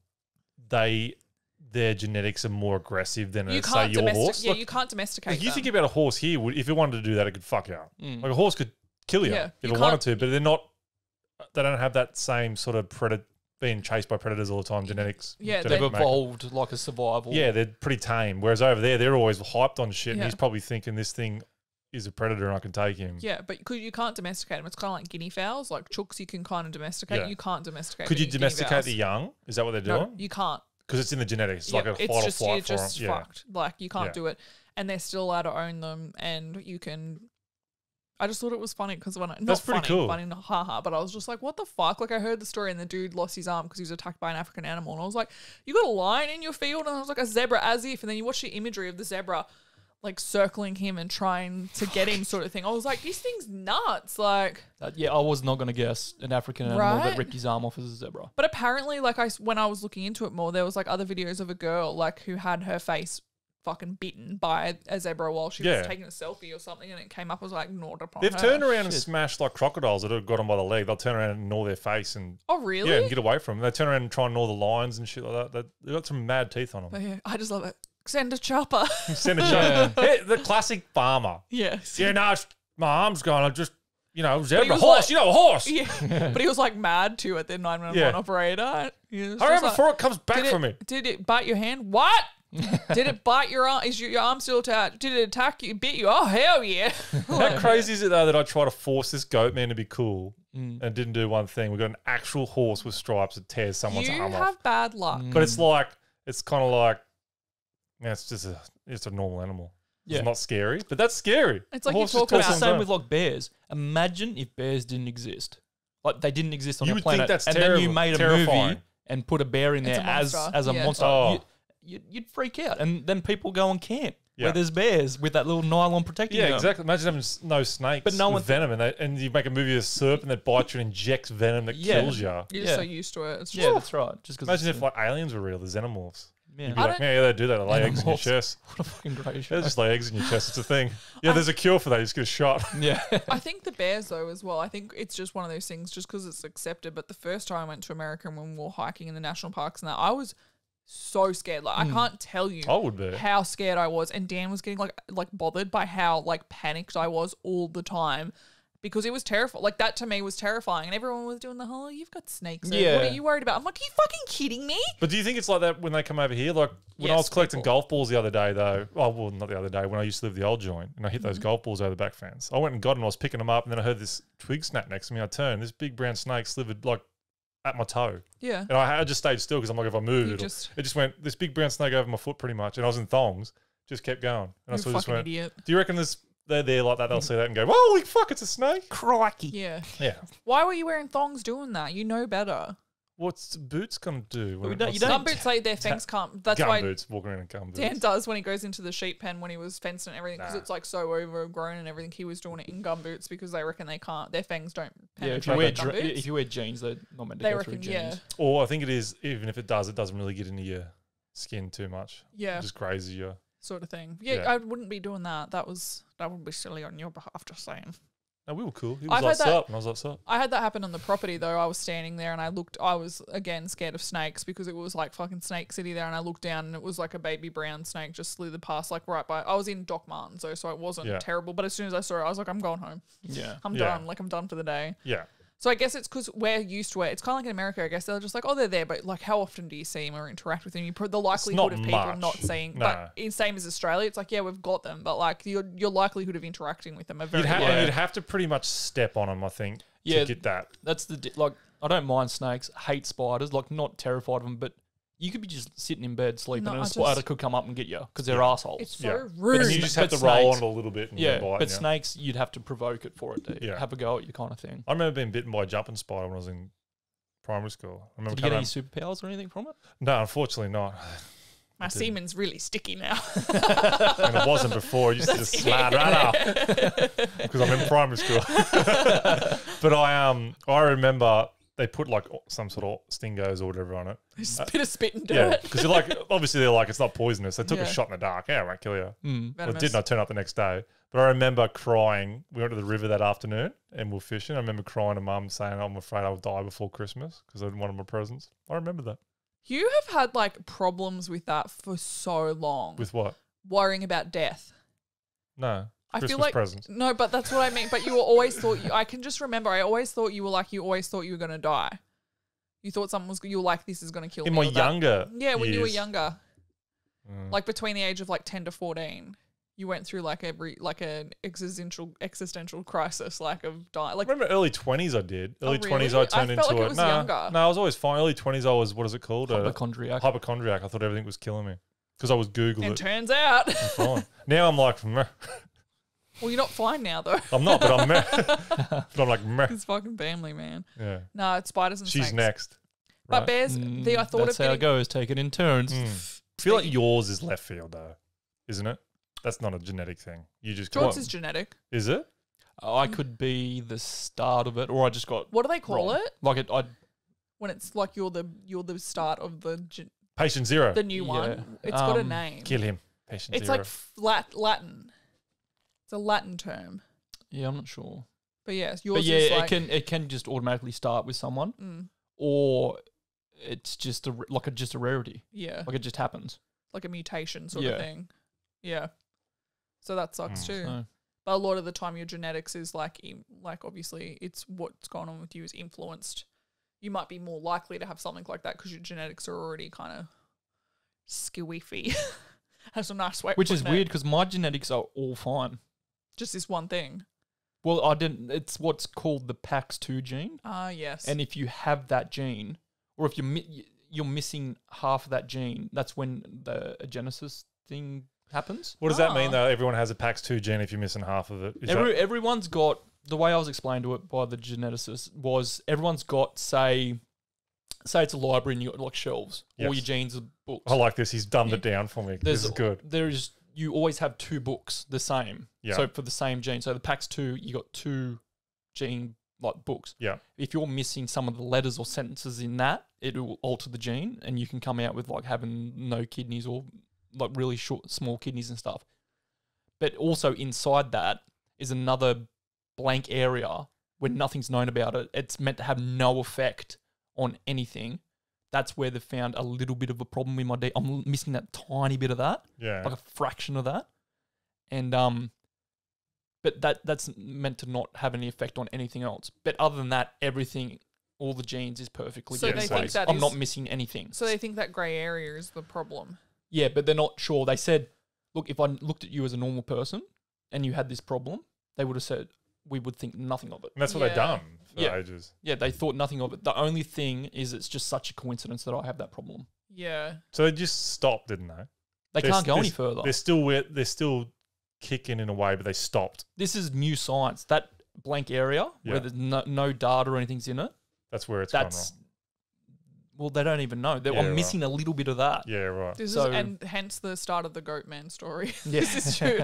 their genetics are more aggressive than You say can't your horse. Yeah, Like, you can't domesticate if you them. think about a horse here, if it wanted to do that, it could fuck you up. Like a horse could kill you Yeah, if you it wanted can't- to, but they're not. They don't have that same sort of being chased by predators all the time. Genetics. Yeah, They've genetic makeup. evolved like a survival. Yeah, they're pretty tame. Whereas over there, they're always hyped on shit, and Yeah. he's probably thinking this thing is a predator and I can take him. Yeah, but you can't domesticate them. It's kind of like guinea fowls. Like chooks, you can kind of domesticate. Yeah. You can't domesticate. Could you guinea domesticate fowls. the young? Is that what they're No, doing? you can't. Because it's in the genetics. It's Yeah, like a it's fight or just you're flight for just them. Yeah. fucked. Like you can't Yeah. do it, and they're still allowed to own them, and you can. I just thought it was funny because when I not That's pretty funny, cool. funny, haha, but I was just like, what the fuck? Like I heard the story, and the dude lost his arm because he was attacked by an African animal, and I was like, you got a lion in your field, and I was like a zebra, as if, and then you watch the imagery of the zebra. Like circling him and trying to get him, sort of thing. I was like, this thing's nuts. Like, Yeah, I was not going to guess an African animal Right? that ripped his arm off as a zebra. but apparently, like when I was looking into it more, there was like other videos of a girl like who had her face fucking bitten by a zebra while she Yeah. was taking a selfie or something, and it came up as like gnawed upon They've her. turned around and Shit. smashed like crocodiles that have got them by the leg. They'll turn around and gnaw their face and Oh really? yeah, and get away from them. They turn around and try and gnaw the lions and shit like that. They've got some mad teeth on them. But yeah, I just love it. Send a chopper. Send a shot. Hey, the classic farmer. Yes. Yeah, no, my arm's gone. I just, zebra was horse. like- A horse. Yeah. But he was like mad too at the 911 Yeah. operator. He was Hurry just up like, before it comes back did for me. Did it bite your hand? What? Did it bite your arm? Is your arm still attached? Did it attack you? Bit you? Oh hell yeah! How crazy is it though that I try to force this goat man to be cool and didn't do one thing? We got an actual horse with stripes that tears someone's You arm have off. bad luck. But it's kind of like, it's just a normal animal. Yeah. It's not scary, but that's scary. It's A like you horse just talk tears It's the about- someone's same arm. with like bears. Imagine if bears didn't exist. Like they didn't exist on You the would think planet. that's and then you terrible- made a terrifying. movie and put a bear in It's there a monster. as a Yeah. monster. Oh. You'd freak out. And then people go on camp Yeah. where there's bears with that little nylon protecting Yeah, them. exactly. Imagine having no snakes, But no with one- venom, and you make a movie of a serpent that bites you and injects venom that Yeah. kills you. You're just Yeah. so used to it. It's just, Yeah, that's right. Just because Imagine if like aliens were real, the xenomorphs. yeah. You'd be I like, don't- yeah, they do that. They lay eggs in your Xenomorphs. chest. What a fucking great show. They just lay eggs in your chest. It's a thing. Yeah, there's a cure for that. You just get a shot. Yeah. I think the bears though as well. I think it's just one of those things, just because it's accepted. But the first time I went to America and when we were hiking in the national parks and that, I was so scared. Like I can't tell you I would be. how scared I was, and Dan was getting like bothered by how like panicked I was all the time. Because it was terrifying. Like, that to me was terrifying. And everyone was doing the whole, you've got snakes there. Yeah. What are you worried about? I'm like, are you fucking kidding me? But do you think it's like that when they come over here? Like, when I Yes, was collecting people. golf balls the other day, though. Oh, well, not the other day. When I used to live the old joint, and I hit those golf balls over the back fence. I went and got them. I was picking them up, and then I heard this twig snap next to me. I turned. This big brown snake slithered, like, at my toe. Yeah. And I just stayed still because I'm like, if I move, You it just- just went, this big brown snake over my foot pretty much. And I was in thongs. Just kept going. And You're I a sort of just fucking went, idiot. do you reckon they're there like that? They'll see that and go, holy fuck, it's a snake. Crikey. Yeah. Yeah. Why were you wearing thongs doing that? You know better. What's boots going to do? Well, you When- don't- what's you don't- Some boots say their fangs can't. That's gum why boots, walking around in gum boots. Dan does when he goes into the sheep pen when he was fenced and everything because Nah. it's like so overgrown and everything. He was doing it in gum boots because they reckon they can't. Their fangs don't Yeah, if penetrate you wear gum boots. if you wear jeans, they're not meant to They go reckon, through jeans. yeah. Or I think it is, even if it does, it doesn't really get into your skin too much. Yeah. It just grazes you. Sort of thing. Yeah, Yeah. I wouldn't be doing that. That would be silly on your behalf, just saying. No, we were cool. He I've was had like, that- sup? And I was like, sup? I had that happen on the property though. I was standing there and I was again scared of snakes because it was like fucking Snake City there, and I looked down and it was like a baby brown snake just slithered past like right by. I was in Doc Martens though, so it wasn't Yeah. terrible. But as soon as I saw it, I was like, I'm going home. Yeah. I'm Yeah. done. Like I'm done for the day. Yeah. So I guess it's because we're used to it. It's kind of like in America, I guess. They're just like, oh, they're there. But like, how often do you see them or interact with them? The likelihood of people much. not seeing, No. but in same as Australia, it's like, yeah, we've got them. But like your likelihood of interacting with them are very You'd, low. you'd have to pretty much step on them, I think, Yeah. to get that. That's like, I don't mind snakes, hate spiders, like not terrified of them, but you could be just sitting in bed sleeping No, and I a spider just- could come up and get you because they're assholes. It's so Yeah. rude. And you just have to But roll on snakes- it a little bit and yeah, bite. but yeah. snakes, you'd have to provoke it for it to Yeah. have a go at you kind of thing. I remember being bitten by a jumping spider when I was in primary school. I remember Did you get any coming superpowers or anything from it? No, unfortunately not. My semen's really sticky now. And it wasn't before. It used to just slide right off because I'm in primary school. But I remember they put like some sort of stingos or whatever on it. Just a bit of spit and Yeah, dirt. because you're like, obviously they're like, it's not poisonous. They took Yeah. a shot in the dark. Yeah, it won't kill you. Well, it Venomous. didn't. I turned up the next day. But I remember crying. We went to the river that afternoon and we were fishing. I remember crying to mum saying, I'm afraid I'll die before Christmas because I didn't want my presents. I remember that. You have had like problems with that for so long. With what? Worrying about death. No. I Christmas feel like presents. no, but that's what I mean. But you were always thought. I can just remember. I always thought you were like. You always thought you were gonna die. You thought something was. You were like, this is gonna kill In me. my or that. younger Yeah, when you were years. younger, Mm. like between the age of like 10 to 14, you went through like an existential crisis, like of dying. Like I remember early 20s I did. Early really? 20s I turned I felt into like it a... was Nah, younger. No, I was always fine. Early 20s I was, what is it called? Hypochondriac. Hypochondriac. I thought everything was killing me. Because I was Googled and it. turns out, Fine. Now I'm like, meh. well, you're not fine now though. I'm not, but I'm meh. But I'm like, meh. It's fucking family, man. Yeah. No, it's spiders and She's snakes. next. But right? bears, I thought That's of how it getting. goes. Take it in turns. I feel like yours is left field though, isn't it? That's not a genetic thing. You just George got... is genetic. Is it? I could be the start of it, or I just got What do they call wrong. it Like it, I when it's like you're the start of the Patient zero. the new Yeah. one? It's got a Um, name. Kill him. Patient It's zero. like Latin. It's a Latin term. yeah, I'm not sure. But yes, yours But yeah, is like it can just automatically start with someone, or it's just just a rarity. yeah, Like it just happens. like a mutation sort of Yeah. thing. Yeah. So that sucks too. So, But a lot of the time, your genetics is like obviously, it's what's going on with you is influenced. You might be more likely to have something like that because your genetics are already kind of skewiffy. That's a nice way. of which is putting it. weird because my genetics are all fine. Just this one thing. Well, I didn't. It's what's called the PAX2 gene, Ah, yes. and if you have that gene, or if you're missing half of that gene, that's when the agenesis thing happens. What does that Ah. mean though? Everyone has a PAX2 gene if you're missing half of it. Is that- Everyone's got, the way I was explained to it by the geneticist was everyone's got, say it's a library and you got like shelves. All Yes. your genes are books. I like this. He's dumbed it down for me. This is good. You always have two books the same. Yeah. So for the same gene. So the PAX2, you got two gene like books. Yeah. If you're missing some of the letters or sentences in that, it will alter the gene and you can come out with like having no kidneys or like really short, small kidneys and stuff. But also inside that is another blank area where nothing's known about it. It's meant to have no effect on anything that's where they found a little bit of a problem with my D. I'm missing that tiny bit of that, Yeah. like a fraction of that, and but that's meant to not have any effect on anything else. But other than that, everything, all the genes is perfectly So in they place. think that I'm is- not missing anything. So they think that grey area is the problem. Yeah, but they're not sure. They said, look, if I looked at you as a normal person and you had this problem, they would have said we would think nothing of it. And that's what Yeah. they've done for Yeah. ages. Yeah, they thought nothing of it. The only thing is it's just such a coincidence that I have that problem. Yeah. So they just stopped, didn't they? They They're- can't go any they're- further. They're still kicking in a way, but they stopped. This is new science. That blank area Yeah. where there's no data or anything's in it, That's where it's gone that's... wrong. Well, they don't even know. Yeah, I'm right. missing a little bit of that. Yeah, right. This So- is and hence the start of the Goatman story. Yeah. This is true.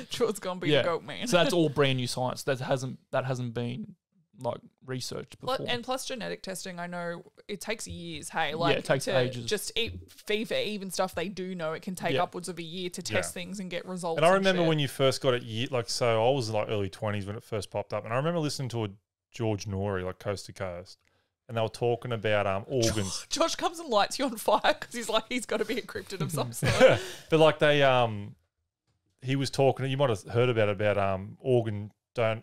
George's gonna be Yeah. the Goatman. So that's all brand new science. That hasn't been like researched before. And plus genetic testing, I know it takes years. Hey, like it takes to ages. Just fever, even stuff they do know, it can take Yeah. upwards of a year to test things and get results. And I remember shit. when you first got it, like, so I was like early 20s when it first popped up. And I remember listening to a George Norrie, like Coast to Coast, and they were talking about organs. Josh comes and lights you on fire because he's like he's got to be a cryptid of some sort. But like he was talking, you might have heard about organ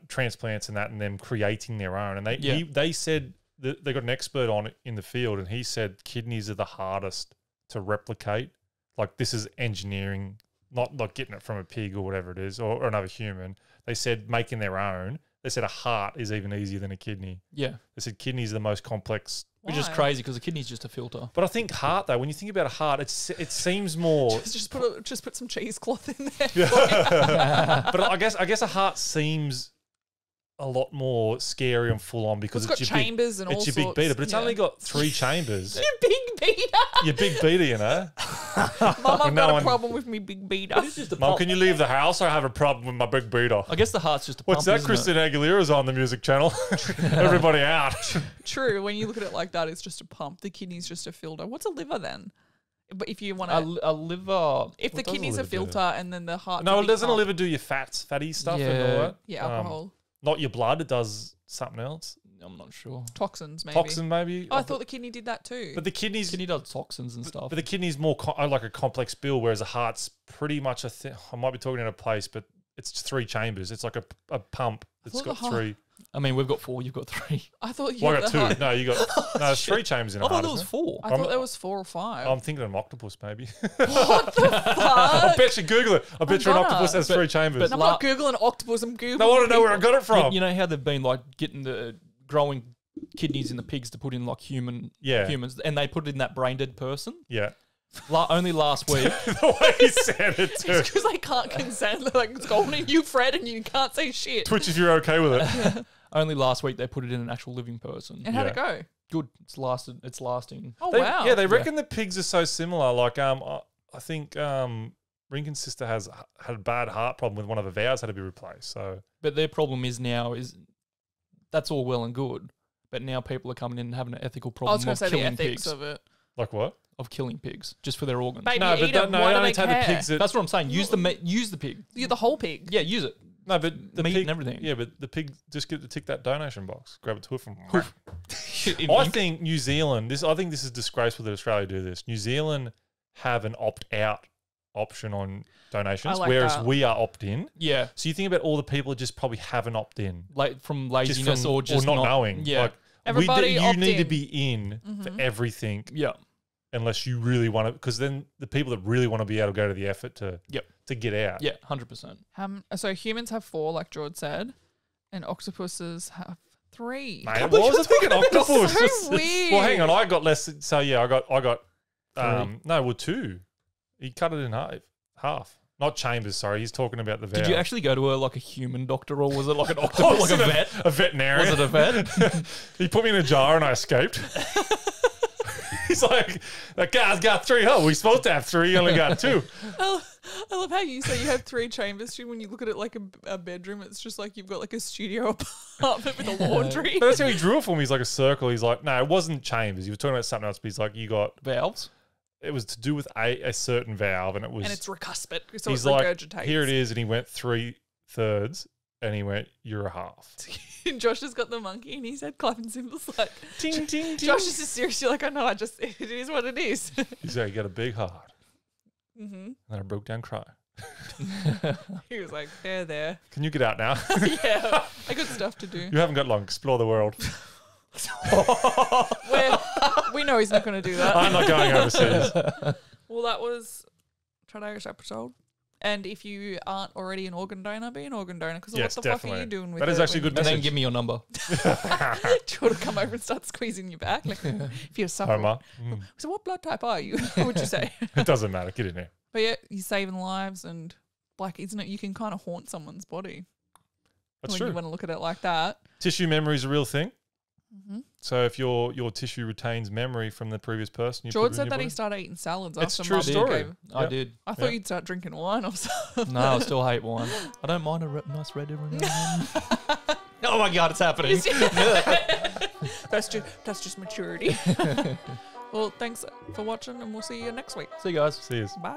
transplants and that, and them creating their own. And they said that they got an expert on it in the field, and he said kidneys are the hardest to replicate. Like, this is engineering, not like getting it from a pig or whatever it is, or another human. They said making their own. They said a heart is even easier than a kidney. yeah, They said kidneys are the most complex. which is Why? crazy because the kidney's just a filter. But I think heart, though, when you think about a heart, it seems more. just put some cheesecloth in there. But I guess a heart seems a lot more scary and full on because It's got your chambers big, and all it's your big sorts, beater, but it's yeah. only got 3 chambers. You big beater. Your big beater, you know. Mum, I've No got a one- problem with me big beater. Mum, can you leave the house? I have a problem with my big beater. I guess the heart's just a What's pump, that? isn't Christina Aguilera's on the music channel. Everybody out. True. When you look at it like that, it's just a pump. The kidney's just a filter. What's a liver then? But if you want it? to, A liver. if the what does a kidney's a liver do? filter and then the heart. No, doesn't a liver do your fatty stuff and all Yeah. that? Yeah, alcohol, Not your blood. It does something else. I'm not sure. toxins, maybe. Toxin, maybe. Oh, I thought the kidney did that too. But the kidneys. Kidney does toxins and stuff. But the kidney's more like a complex bill, whereas a heart's pretty much I might be talking out of place, but it's 3 chambers. It's like a pump that's thought got the heart- 3. I mean, we've got 4. You've got 3. I thought you Well, I had got the 2. heart. No, you got there's 3 chambers in a I thought heart. there was isn't 4. I thought there was 4 or 5. I'm thinking of an octopus, maybe. What the I fuck? bet you Google it. I bet you an gonna. octopus has 3 chambers. I'm not googling octopus. I'm googling. I want to know where I people. got it from. You know how they've been like getting the growing kidneys in the pigs to put in like humans, and they put it in that brain dead person. Yeah. Only last week. The way he said it too. It's because they can't consent. Like it's going in you, Fred, and you can't say shit. Twitch if you're okay with it. Only last week they put it in an actual living person. And how'd it go? Good. It's lasted. It's lasting. Oh They- wow. Yeah, they reckon the pigs are so similar. Like I think Rinkin's sister had a bad heart problem with one of the valves had to be replaced. So But their problem is now is that's all well and good, but now people are coming in and having an ethical I problem was going of to say the killing ethics pigs, of it. like what? of killing pigs just for their organs. Babe, No, you but eat that, it. no, Why do only they take the care? pigs that. That's what I'm saying. Use the pig. Yeah, the whole pig. Yeah, use it. No, but the meat pig and everything. Yeah, but the pig just get to tick that donation box, grab a hoof from. In I ink. think New Zealand. I think this is disgraceful that Australia do this. New Zealand have an opt-out option on donations, I like whereas that. we are opt-in. Yeah, So you think about all the people that just probably have an opt-in, like from laziness or just not knowing. Yeah, Like, Everybody you opt need to in. be in for everything, yeah. unless you really want to. Because then the people that really want to be able to go to the effort to Yep. to get out. Yeah, 100%. So humans have 4, like George said, and octopuses have 3. Mate, what was I thinking? Octopus. So weird. Well, hang on. I got less. So yeah, I got. No, well, 2. He cut it in half. Not chambers. Sorry, he's talking about the. Did you actually go to a human doctor or was it like an Oh, octopus, was like a it vet? A veterinarian. Was it a vet? He put me in a jar and I escaped. He's like, that guy's got 3. Oh, we're supposed to have 3. He only got 2. I love how you say you have 3 chambers. When you look at it like a bedroom, it's just like you've got like a studio apartment with a laundry. But that's how he drew it for me. He's like a circle. He's like, no, it wasn't chambers. He was talking about something else. But he's like, you got. Valves? It was to do with a certain valve, and it was. And it's recuspent, so he's it like, regurgitates. here it is, and he went 3/3, And he went, "You're a half." And Josh has got the monkey and he's had clapping cymbals like, Ting, ting, ting. Josh is just seriously like, I know, it is what it is. He said, "You got a big heart." Mm-hmm. And then I broke down crying. He was like, there. Can you get out now? Yeah, I got stuff to do. You haven't got long. Explore the world. We know he's not going to do that. I'm not going overseas. Well, that was today's episode. And if you aren't already an organ donor, be an organ donor. Because Yes, what the fuck definitely. are you doing with That is it actually when good And then message. give me your number. Do you want to come over and start squeezing your back? Like, if you're suffering. Homer. So what blood type are you? What would you say? It doesn't matter. Get in there. But yeah, you're saving lives and like, isn't it? You can kind of haunt someone's body. That's when true. you want to look at it like that. Tissue memory is a real thing. Mm-hmm. So if your tissue retains memory from the previous person, you George put it in said your that body. he started eating salads It's after true Mum story. gave- I Yep. did. I thought Yeah. you'd start drinking wine or something. No, I still hate wine. I don't mind a nice red every now and then. Oh my God, it's happening. That's just maturity. Well, thanks for watching and we'll see you next week. See you guys. See you. Bye.